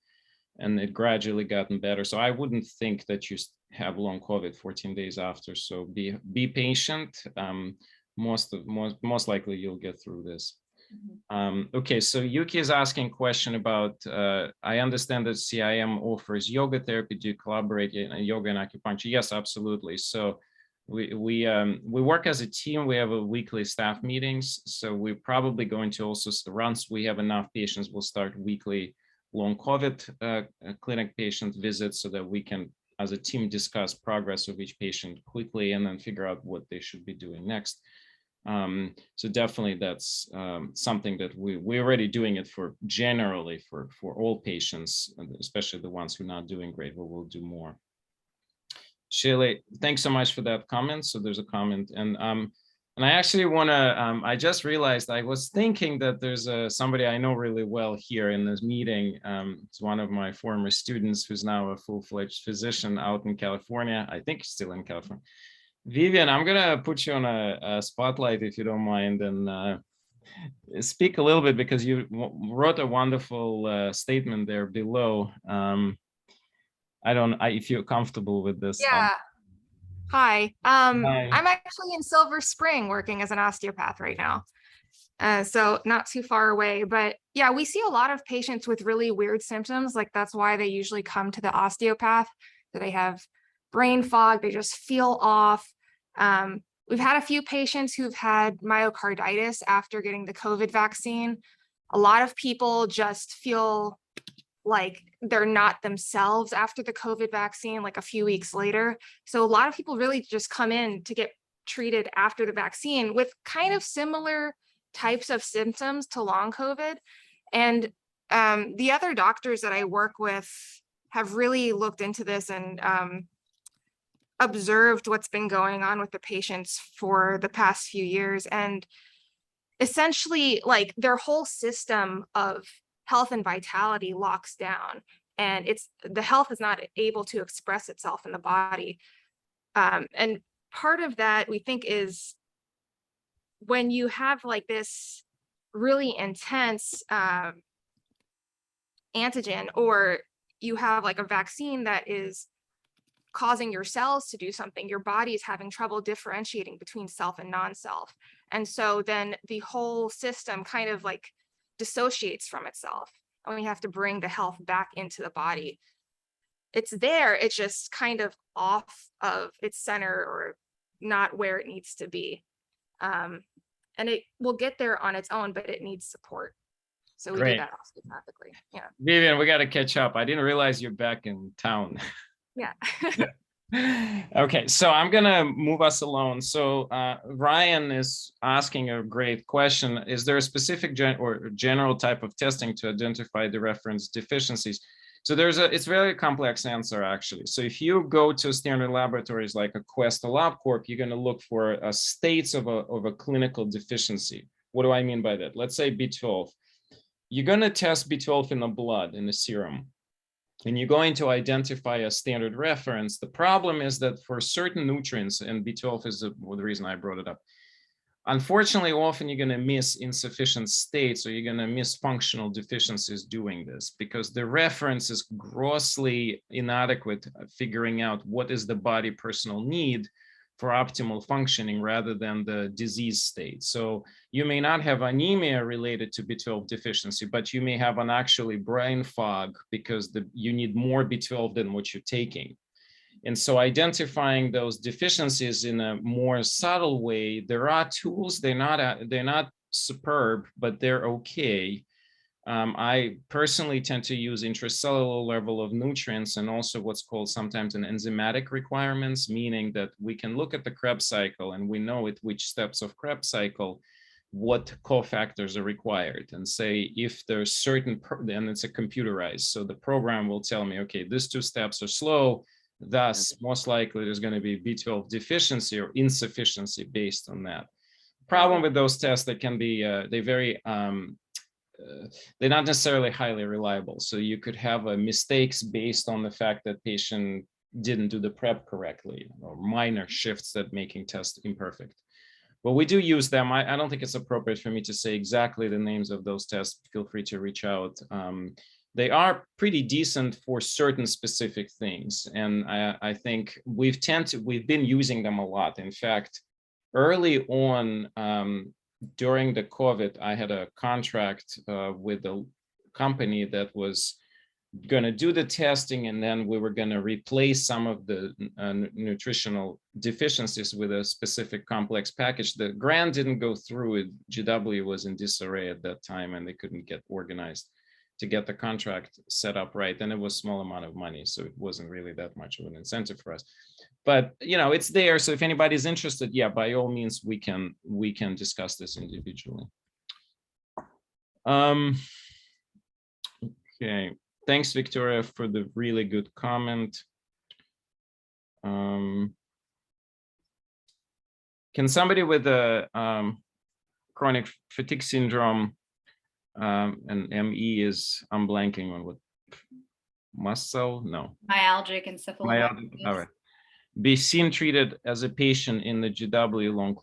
and it gradually gotten better. So I wouldn't think that you have long COVID 14 days after. So be patient. Most likely you'll get through this. Okay, so Yuki is asking a question about, I understand that CIM offers yoga therapy. Do you collaborate in yoga and acupuncture? Yes, absolutely. So we work as a team. We have a weekly staff meetings. So we're probably going to also, once we have enough patients, we'll start weekly long COVID clinic patient visits so that we can, as a team, discuss progress of each patient quickly and then figure out what they should be doing next. So definitely that's something that we're already doing it for generally for all patients, especially the ones who are not doing great, but we'll do more. Shirley, thanks so much for that comment. So there's a comment, and I actually want to, I just realized I was thinking that there's somebody I know really well here in this meeting. It's one of my former students who's now a full-fledged physician out in California. I think he's still in California. Vivian, I'm going to put you on a spotlight, if you don't mind, and speak a little bit, because you wrote a wonderful statement there below. If you're comfortable with this. Yeah. Hi. Hi. I'm actually in Silver Spring working as an osteopath right now. So not too far away, but yeah, we see a lot of patients with really weird symptoms. Like that's why they usually come to the osteopath. So they have brain fog, they just feel off. We've had a few patients who've had myocarditis after getting the COVID vaccine. A lot of people just feel like they're not themselves after the COVID vaccine, like a few weeks later. So a lot of people really just come in to get treated after the vaccine with kind of similar types of symptoms to long COVID. And the other doctors that I work with have really looked into this and observed what's been going on with the patients for the past few years. And essentially, like their whole system of health and vitality locks down, and the health is not able to express itself in the body. And part of that, we think, is when you have like this really intense antigen, or you have like a vaccine that is causing your cells to do something. Your body is having trouble differentiating between self and non-self. And so then the whole system kind of like dissociates from itself. And we have to bring the health back into the body. It's there, it's just kind of off of its center or not where it needs to be. And it will get there on its own, but it needs support. So we do Great. that osteopathically. Yeah. Vivian, we got to catch up. I didn't realize you're back in town. Yeah. Okay, so I'm gonna move us along. So Ryan is asking a great question. Is there a specific general type of testing to identify the reference deficiencies? So it's very complex answer actually. So if you go to standard laboratories like a Quest or LabCorp, you're gonna look for states of a clinical deficiency. What do I mean by that? Let's say B12. You're gonna test B12 in the blood, in the serum, and you're going to identify a standard reference. The problem is that for certain nutrients, and B12 is the reason I brought it up, unfortunately, often you're going to miss insufficient states, or you're going to miss functional deficiencies doing this, because the reference is grossly inadequate at figuring out what is the body personal need for optimal functioning rather than the disease state. So you may not have anemia related to B12 deficiency, but you may have an actually brain fog because you need more B12 than what you're taking. And so identifying those deficiencies in a more subtle way, there are tools, they're not superb, but they're okay. I personally tend to use intracellular level of nutrients and also what's called sometimes an enzymatic requirements, meaning that we can look at the Krebs cycle and we know at which steps of Krebs cycle what cofactors are required, and say if there's certain, and it's a computerized, so the program will tell me, okay, these 2 steps are slow, thus most likely there's going to be B12 deficiency or insufficiency based on that. Problem with those tests, they can be they're not necessarily highly reliable. So you could have mistakes based on the fact that patient didn't do the prep correctly, or minor shifts that making tests imperfect. But we do use them. I don't think it's appropriate for me to say exactly the names of those tests. Feel free to reach out. They are pretty decent for certain specific things. And I think we've been using them a lot. In fact, early on, during the COVID, I had a contract with a company that was going to do the testing, and then we were going to replace some of the nutritional deficiencies with a specific complex package. The grant didn't go through. GW was in disarray at that time, and they couldn't get organized to get the contract set up right. And it was a small amount of money, so it wasn't really that much of an incentive for us. But it's there. So if anybody's interested, yeah, by all means, we can discuss this individually. Okay, thanks, Victoria, for the really good comment. Can somebody with a chronic fatigue syndrome, and ME is, I'm blanking on what, muscle? No. Myalgic encephalomyelitis. All right. Be seen treated as a patient in the GW long.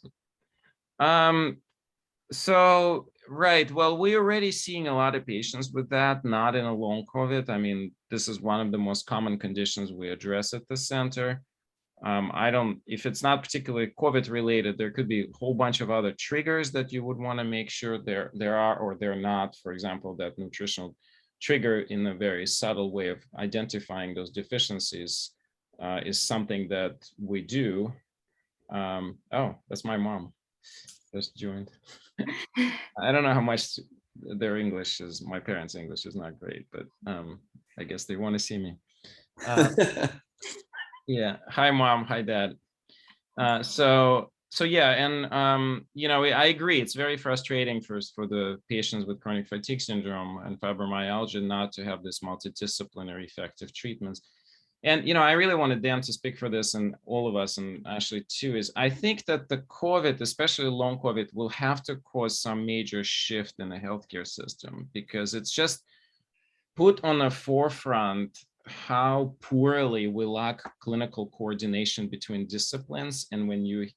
So, right. Well, we're already seeing a lot of patients with that, not in a long COVID. I mean, this is one of the most common conditions we address at the center. If it's not particularly COVID related, there could be a whole bunch of other triggers that you would want to make sure there are or they're not. For example, that nutritional trigger in a very subtle way of identifying those deficiencies is something that we do. Oh, that's my mom. Just joined. I don't know how much their English is. My parents' English is not great, but I guess they want to see me. Yeah. Hi, Mom. Hi, Dad. So yeah, and I agree. It's very frustrating for the patients with chronic fatigue syndrome and fibromyalgia not to have this multidisciplinary effective treatments. And I really wanted Dan to speak for this, and all of us, and Ashley too, is I think that the COVID, especially long COVID, will have to cause some major shift in the healthcare system, because it's just put on the forefront how poorly we lack clinical coordination between disciplines. And when you're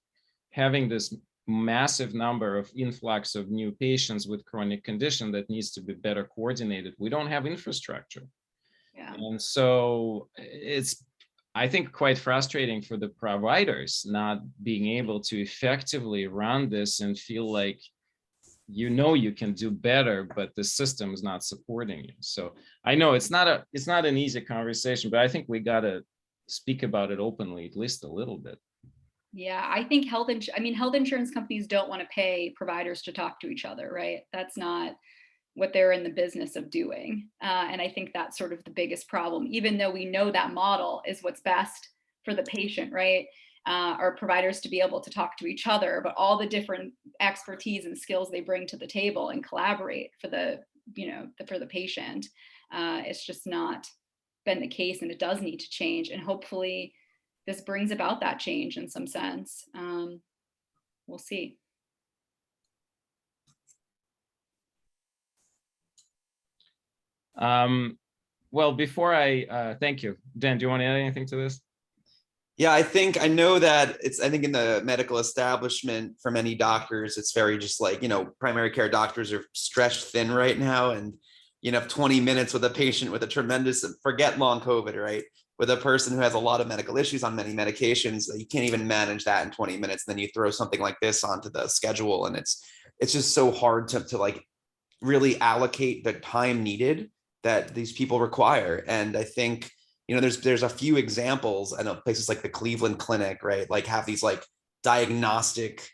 having this massive number of influx of new patients with chronic condition that needs to be better coordinated, we don't have infrastructure. Yeah. And so it's I think quite frustrating for the providers not being able to effectively run this and feel like, you know, you can do better, but the system is not supporting you. So I know it's not an easy conversation, but I think we got to speak about it openly, at least a little bit. Yeah, I think health insurance companies don't want to pay providers to talk to each other, right? That's not what they're in the business of doing. And I think that's sort of the biggest problem, even though we know that model is what's best for the patient, right? Or providers to be able to talk to each other, but all the different expertise and skills they bring to the table and collaborate for the, for the patient. It's just not been the case, and it does need to change. And hopefully this brings about that change in some sense. We'll see. Well, before I thank you, Dan, do you want to add anything to this? Yeah, I know that I think in the medical establishment for many doctors, it's very just like, primary care doctors are stretched thin right now. And, 20 minutes with a patient with a tremendous, forget long COVID, right? With a person who has a lot of medical issues on many medications, you can't even manage that in 20 minutes. Then you throw something like this onto the schedule, and it's just so hard to like really allocate the time needed that these people require. And I think, there's a few examples. I know places like the Cleveland Clinic, right? Like have these like diagnostic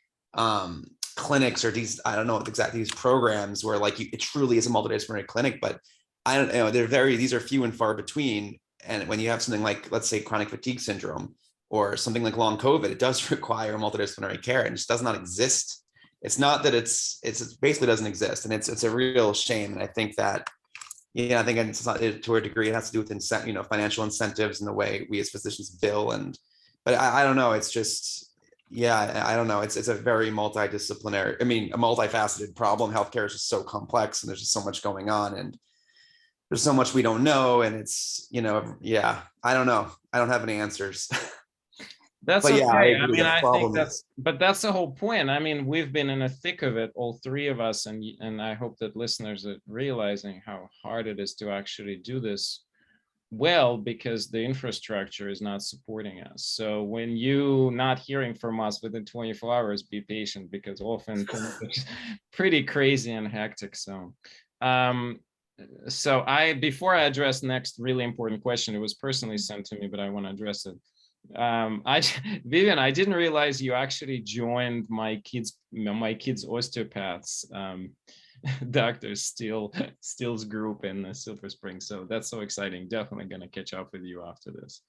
clinics, or these, I don't know exactly, these programs where like it truly is a multidisciplinary clinic, but I don't know, these are few and far between. And when you have something like, let's say, chronic fatigue syndrome or something like long COVID, it does require multidisciplinary care, and it just does not exist. It's not that it basically doesn't exist, and it's a real shame. And I think that, I think it's not, to a degree, it has to do with financial incentives and the way we as physicians bill. But I don't know. It's just, I don't know. It's a very multidisciplinary, a multifaceted problem. Healthcare is just so complex, and there's just so much going on, and there's so much we don't know. And it's, I don't know. I don't have any answers. That's but okay. I agree. I think that's the whole point. We've been in the thick of it, all three of us, and I hope that listeners are realizing how hard it is to actually do this well, because the infrastructure is not supporting us. So when you not hearing from us within 24 hours, be patient, because often it's pretty crazy and hectic. So before I address next really important question, it was personally sent to me, but I want to address it. Vivian, I didn't realize you actually joined my kids osteopaths, Dr. Steele's group in Silver Spring. So that's so exciting. Definitely going to catch up with you after this.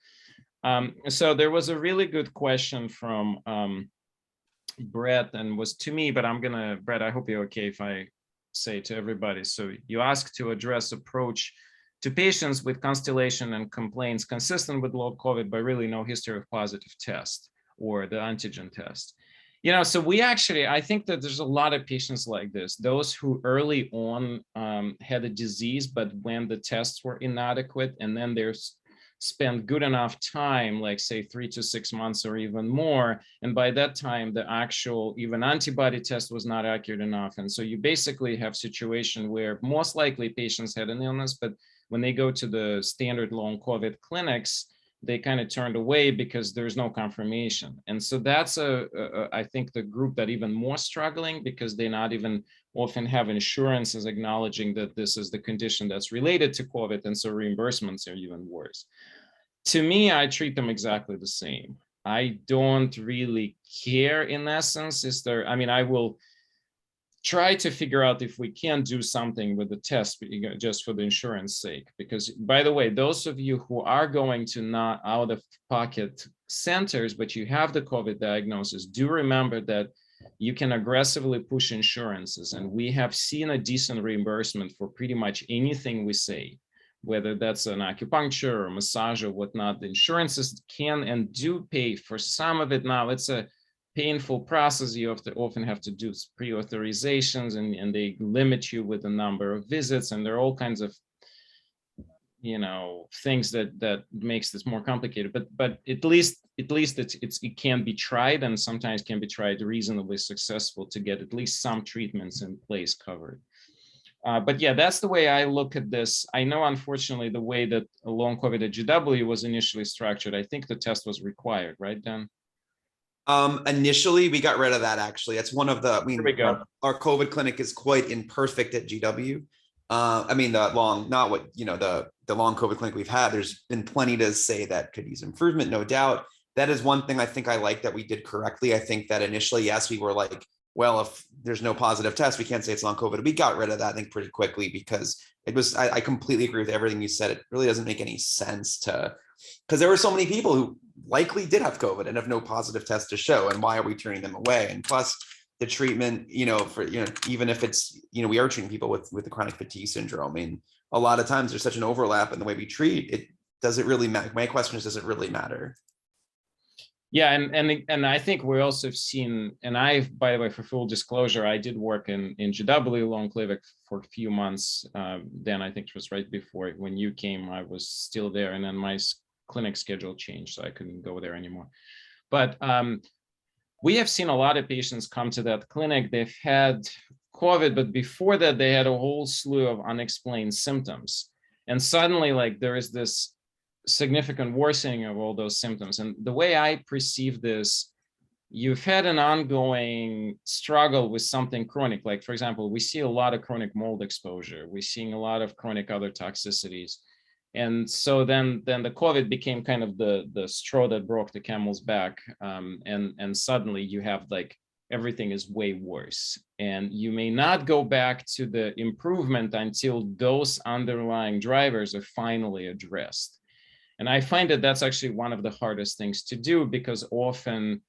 So there was a really good question from Brett, and was to me, but Brett, I hope you're okay if I say to everybody. So you asked to address approach to patients with constellation and complaints consistent with long COVID, but really no history of positive test or the antigen test. So I think that there's a lot of patients like this, those who early on had a disease, but when the tests were inadequate, and then there's spend good enough time, like say 3 to 6 months or even more, and by that time the actual even antibody test was not accurate enough. And so you basically have situation where most likely patients had an illness, but when they go to the standard long COVID clinics, they kind of turned away because there's no confirmation. And so that's I think the group that even more struggling, because they not even often have insurances acknowledging that this is the condition that's related to COVID. And so reimbursements are even worse. To me, I treat them exactly the same. I don't really care in essence. I will try to figure out if we can do something with the test, just for the insurance sake. Because, by the way, those of you who are going to not out-of-pocket centers, but you have the COVID diagnosis, do remember that you can aggressively push insurances. And we have seen a decent reimbursement for pretty much anything we say, whether that's an acupuncture or massage or whatnot. The insurances can and do pay for some of it. Now, it's a painful process. You often have to do pre-authorizations, and they limit you with the number of visits, and there are all kinds of things that makes this more complicated. But at least it can be tried, and sometimes can be tried reasonably successful to get at least some treatments in place covered. But yeah, that's the way I look at this. I know, unfortunately, the way that long COVID at GW was initially structured, I think the test was required, right, Dan? Initially, we got rid of that. Actually, that's one of the. I mean, Here we go. our COVID clinic is quite imperfect at GW. I mean, the long, not what the long COVID clinic we've had. There's been plenty to say that could use improvement, no doubt. That is one thing I think I like that we did correctly. I think that initially, yes, we were like, well, if there's no positive test, we can't say it's long COVID. We got rid of that, I think, pretty quickly because it was. I completely agree with everything you said. It really doesn't make any sense to, because there were so many people who likely did have COVID and have no positive test to show. And why are we turning them away? And plus the treatment, for, even if it's, we are treating people with the chronic fatigue syndrome. I mean, a lot of times there's such an overlap in the way we treat it. Does it really matter? My question is, does it really matter? Yeah, and I think we also have seen, and by the way, for full disclosure, I did work in GW long COVID for a few months. Then I think it was right before when you came, I was still there, and then my clinic schedule changed, so I couldn't go there anymore. But we have seen a lot of patients come to that clinic. They've had COVID, but before that, they had a whole slew of unexplained symptoms, and suddenly, like, there is this significant worsening of all those symptoms. And the way I perceive this, you've had an ongoing struggle with something chronic. Like, for example, we see a lot of chronic mold exposure. We're seeing a lot of chronic other toxicities. And so then the COVID became kind of the straw that broke the camel's back. And suddenly you have, like, everything is way worse. And you may not go back to the improvement until those underlying drivers are finally addressed. And I find that that's actually one of the hardest things to do, because often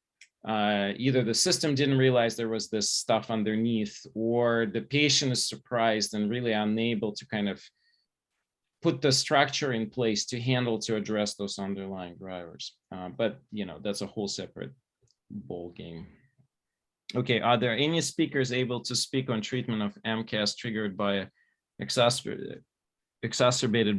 either the system didn't realize there was this stuff underneath, or the patient is surprised and really unable to kind of put the structure in place to address those underlying drivers. But that's a whole separate ball game. Okay, are there any speakers able to speak on treatment of MCAS triggered by exacerbated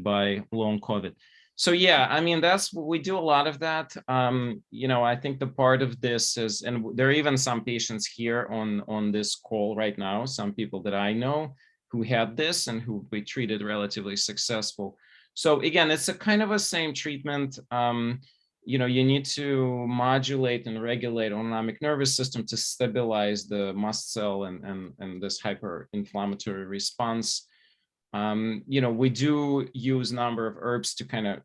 by long COVID? So yeah, I mean, we do a lot of that. I think the part of this is, and there are even some patients here on this call right now, some people that I know who had this and who we treated relatively successful. So again, it's a kind of a same treatment. You need to modulate and regulate autonomic nervous system to stabilize the mast cell and this hyperinflammatory response. We do use a number of herbs to kind of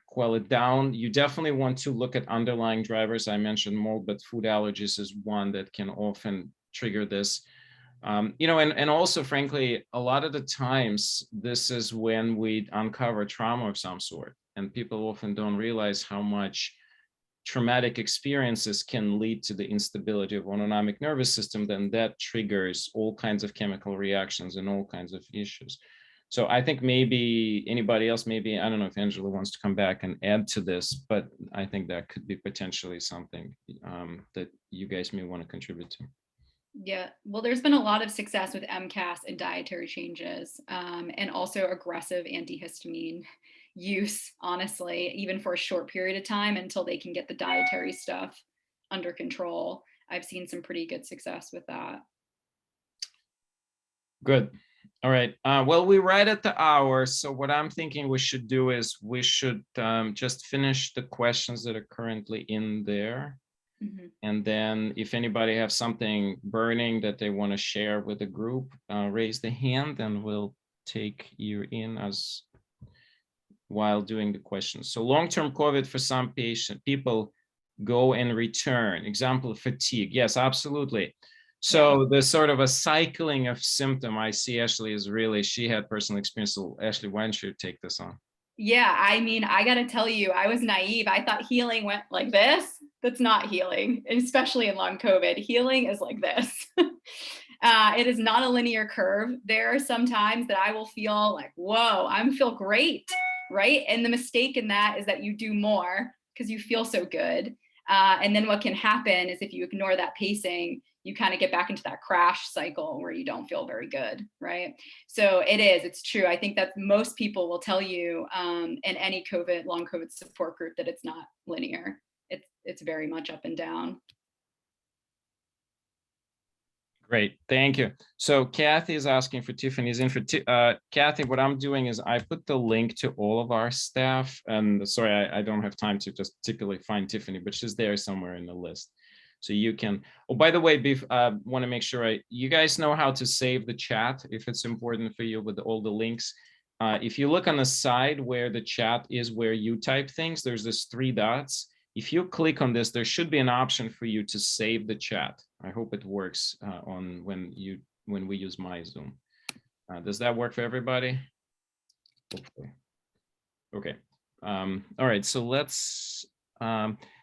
quell it down. You definitely want to look at underlying drivers. I mentioned mold, but food allergies is one that can often trigger this. And also, frankly, a lot of the times, this is when we uncover trauma of some sort, and people often don't realize how much traumatic experiences can lead to the instability of autonomic nervous system. Then that triggers all kinds of chemical reactions and all kinds of issues. So I think maybe anybody else, I don't know if Angela wants to come back and add to this, but I think that could be potentially something that you guys may want to contribute to. Yeah, well, there's been a lot of success with MCAS and dietary changes, and also aggressive antihistamine use, honestly, even for a short period of time until they can get the dietary stuff under control. I've seen some pretty good success with that. Good. All right. Well, we're right at the hour. So what I'm thinking we should do is we should just finish the questions that are currently in there. Mm-hmm. And then if anybody have something burning that they want to share with the group, raise the hand and we'll take you in as while doing the questions. So long-term COVID for some people go and return. Example, fatigue. Yes, absolutely. So the sort of a cycling of symptom I see Ashley is really, she had personal experience. So Ashley, why don't you take this on? Yeah, I mean, I got to tell you, I was naive. I thought healing went like this. That's not healing, especially in long COVID. Healing is like this. It is not a linear curve. There are some times that I will feel like, whoa, I feel great, right? And the mistake in that is that you do more because you feel so good. And then what can happen is if you ignore that pacing, you kind of get back into that crash cycle where you don't feel very good, right? So it's true. I think that most people will tell you in any long COVID support group that it's not linear. It's very much up and down. Great, thank you. So Kathy is asking for Tiffany's info. Kathy, what I'm doing is I put the link to all of our staff, and sorry, I don't have time to just particularly find Tiffany, but she's there somewhere in the list. So you can, oh, by the way, want to make sure you guys know how to save the chat if it's important for you with all the links. If you look on the side where the chat is, where you type things, there's this 3 dots. If you click on this, there should be an option for you to save the chat. I hope it works on when we use my Zoom. Does that work for everybody? Hopefully. Okay. All right. So let's.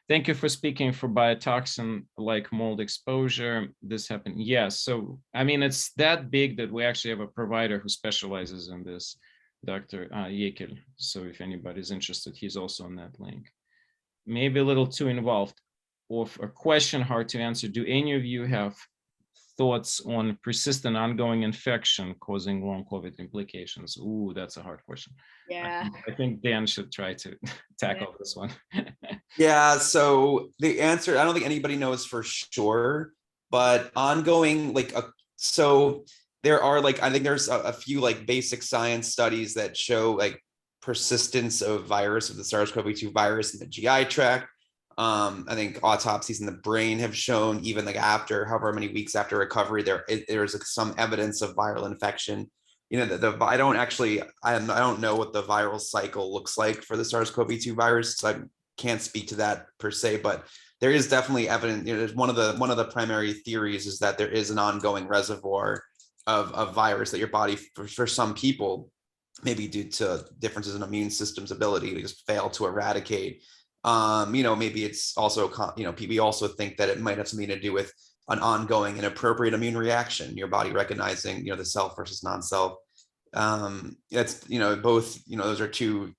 Thank you for speaking for biotoxin like mold exposure. This happened. Yes. So I mean, it's that big that we actually have a provider who specializes in this, Dr. Yekel. So if anybody's interested, he's also on that link. Maybe a little too involved, or a question hard to answer. Do any of you have thoughts on persistent ongoing infection causing long COVID implications? Ooh, that's a hard question. Yeah. I think Dan should try to tackle this one. Yeah, so the answer, I don't think anybody knows for sure, but ongoing, so there are I think there's a few basic science studies that show persistence of virus, of the SARS-CoV-2 virus in the GI tract. I think autopsies in the brain have shown even after however many weeks after recovery, there's some evidence of viral infection. You know, I don't know what the viral cycle looks like for the SARS-CoV-2 virus, so I can't speak to that per se, but there is definitely evidence. You know, there's one of the primary theories is that there is an ongoing reservoir of virus that your body, for some people, maybe due to differences in immune system's ability to just fail to eradicate. You know, maybe it's also, we also think that it might have something to do with an ongoing and appropriate immune reaction, your body recognizing, the self versus non-self. That's, both, those are two,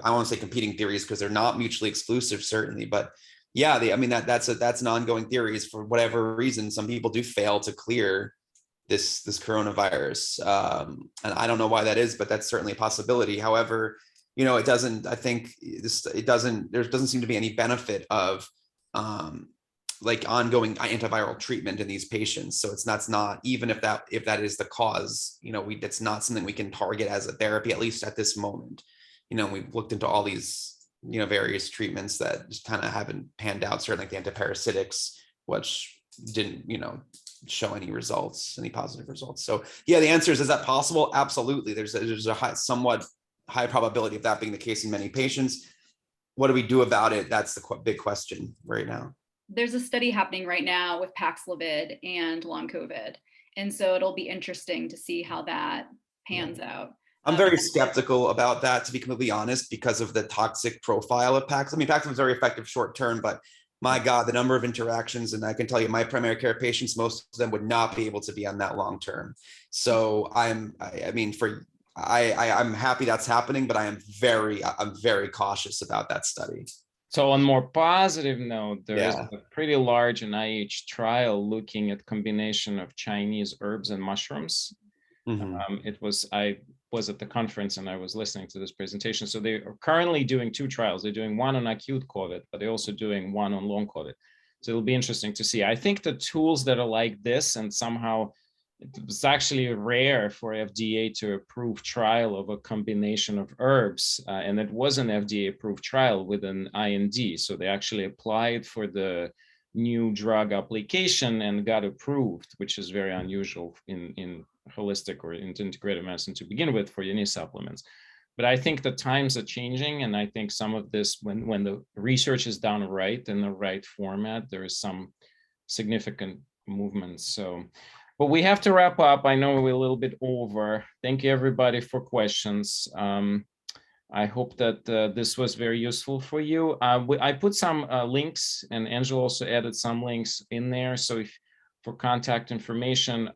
I won't say competing theories because they're not mutually exclusive, certainly, but yeah, that's an ongoing theory. Is for whatever reason, some people do fail to clear this coronavirus. And I don't know why that is, but that's certainly a possibility. However, there doesn't seem to be any benefit of ongoing antiviral treatment in these patients. So that's not, even if that is the cause, that's not something we can target as a therapy, at least at this moment. We've looked into all these, various treatments that just kind of haven't panned out, certainly the antiparasitics, which didn't, show any positive results. So yeah, the answer is that possible? Absolutely. There's a somewhat high probability of that being the case in many patients. What do we do about it? That's the big question right now. There's a study happening right now with Paxlovid and long COVID. And so it'll be interesting to see how that pans out. I'm very skeptical about that, to be completely honest, because of the toxic profile of Paxlovid. I mean, Paxlovid is very effective short term, but my God, the number of interactions, and I can tell you my primary care patients, most of them would not be able to be on that long term. So I'm happy that's happening, but I'm very cautious about that study. So on more positive note, there is a pretty large NIH trial looking at combination of Chinese herbs and mushrooms. Mm-hmm. I was at the conference and I was listening to this presentation. So they are currently doing 2 trials. They're doing one on acute COVID, but they're also doing one on long COVID. So it'll be interesting to see. I think the tools that are like this, and somehow it's actually rare for FDA to approve trial of a combination of herbs. And it was an FDA approved trial with an IND. So they actually applied for the new drug application and got approved, which is very unusual in holistic or integrative medicine to begin with for any supplements. But I think the times are changing, and I think some of this, when the research is done right in the right format, there is some significant movement. So, but we have to wrap up. I know we're a little bit over. Thank you everybody for questions. I hope that this was very useful for you. I put some links, and Angela also added some links in there. So for contact information,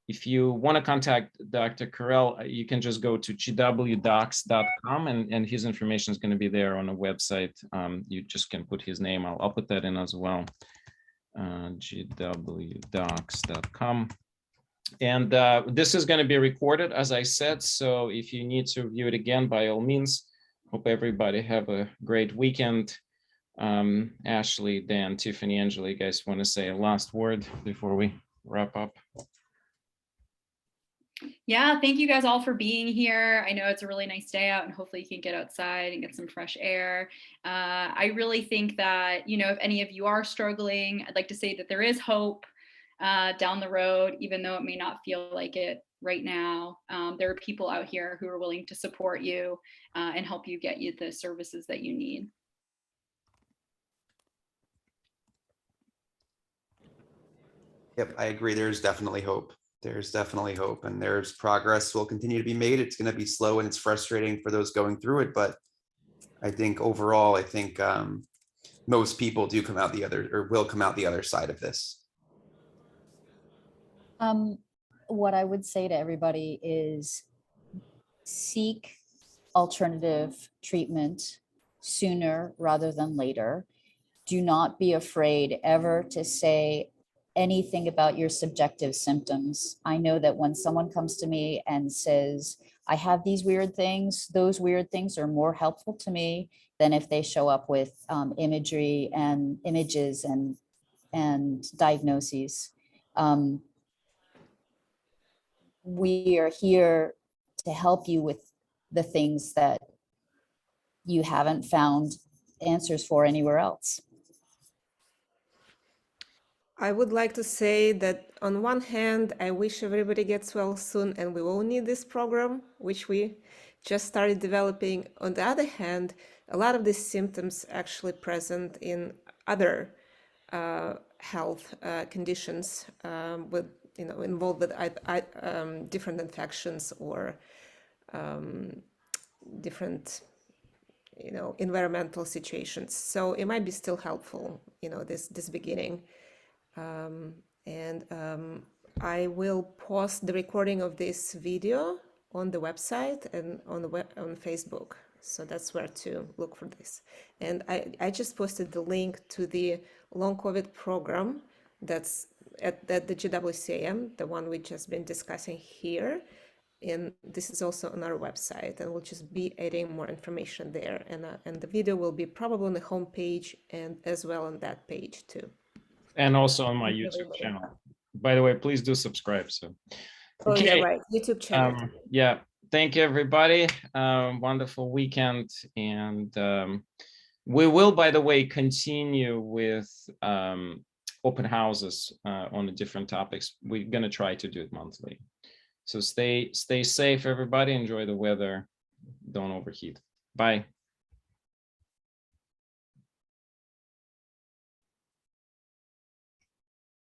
if you want to contact Dr. Carell, you can just go to gwdocs.com, and his information is going to be there on the website. You just can put his name. I'll put that in as well. gwdocs.com. And this is going to be recorded, as I said. So if you need to view it again, by all means. Hope everybody have a great weekend. Ashley, Dan, Tiffany, Angela, you guys want to say a last word before we wrap up. Yeah, thank you guys all for being here. I know it's a really nice day out and hopefully you can get outside and get some fresh air. I really think that, you know, if any of you are struggling, I'd like to say that there is hope down the road, even though it may not feel like it right now. There are people out here who are willing to support you and help you get you the services that you need. Yep, I agree. There's definitely hope. There's definitely hope, and there's progress will continue to be made. It's going to be slow and it's frustrating for those going through it, but I think overall, I think most people do come out the other, or will come out the other side of this. What I would say to everybody is seek alternative treatment sooner rather than later. Do not be afraid ever to say anything about your subjective symptoms. I know that when someone comes to me and says, I have these weird things, those weird things are more helpful to me than if they show up with imagery and images and diagnoses. We are here to help you with the things that you haven't found answers for anywhere else. I would like to say that on one hand, I wish everybody gets well soon and we all need this program, which we just started developing. On the other hand, a lot of these symptoms actually present in other health conditions with, you know, involved with different infections or different, you know, environmental situations. So it might be still helpful, you know, this beginning. I will post the recording of this video on the website and on Facebook. So that's where to look for this. And I just posted the link to the long COVID program that's at the GWCIM, the one we just been discussing here. And this is also on our website, and we'll just be adding more information there. And the video will be probably on the homepage and as well on that page too. And also on my YouTube channel. By the way, please do subscribe. So, oh okay. yeah, right, YouTube channel. Yeah, thank you everybody. Wonderful weekend, and we will, by the way, continue with open houses on the different topics. We're gonna try to do it monthly. So stay safe, everybody. Enjoy the weather. Don't overheat. Bye.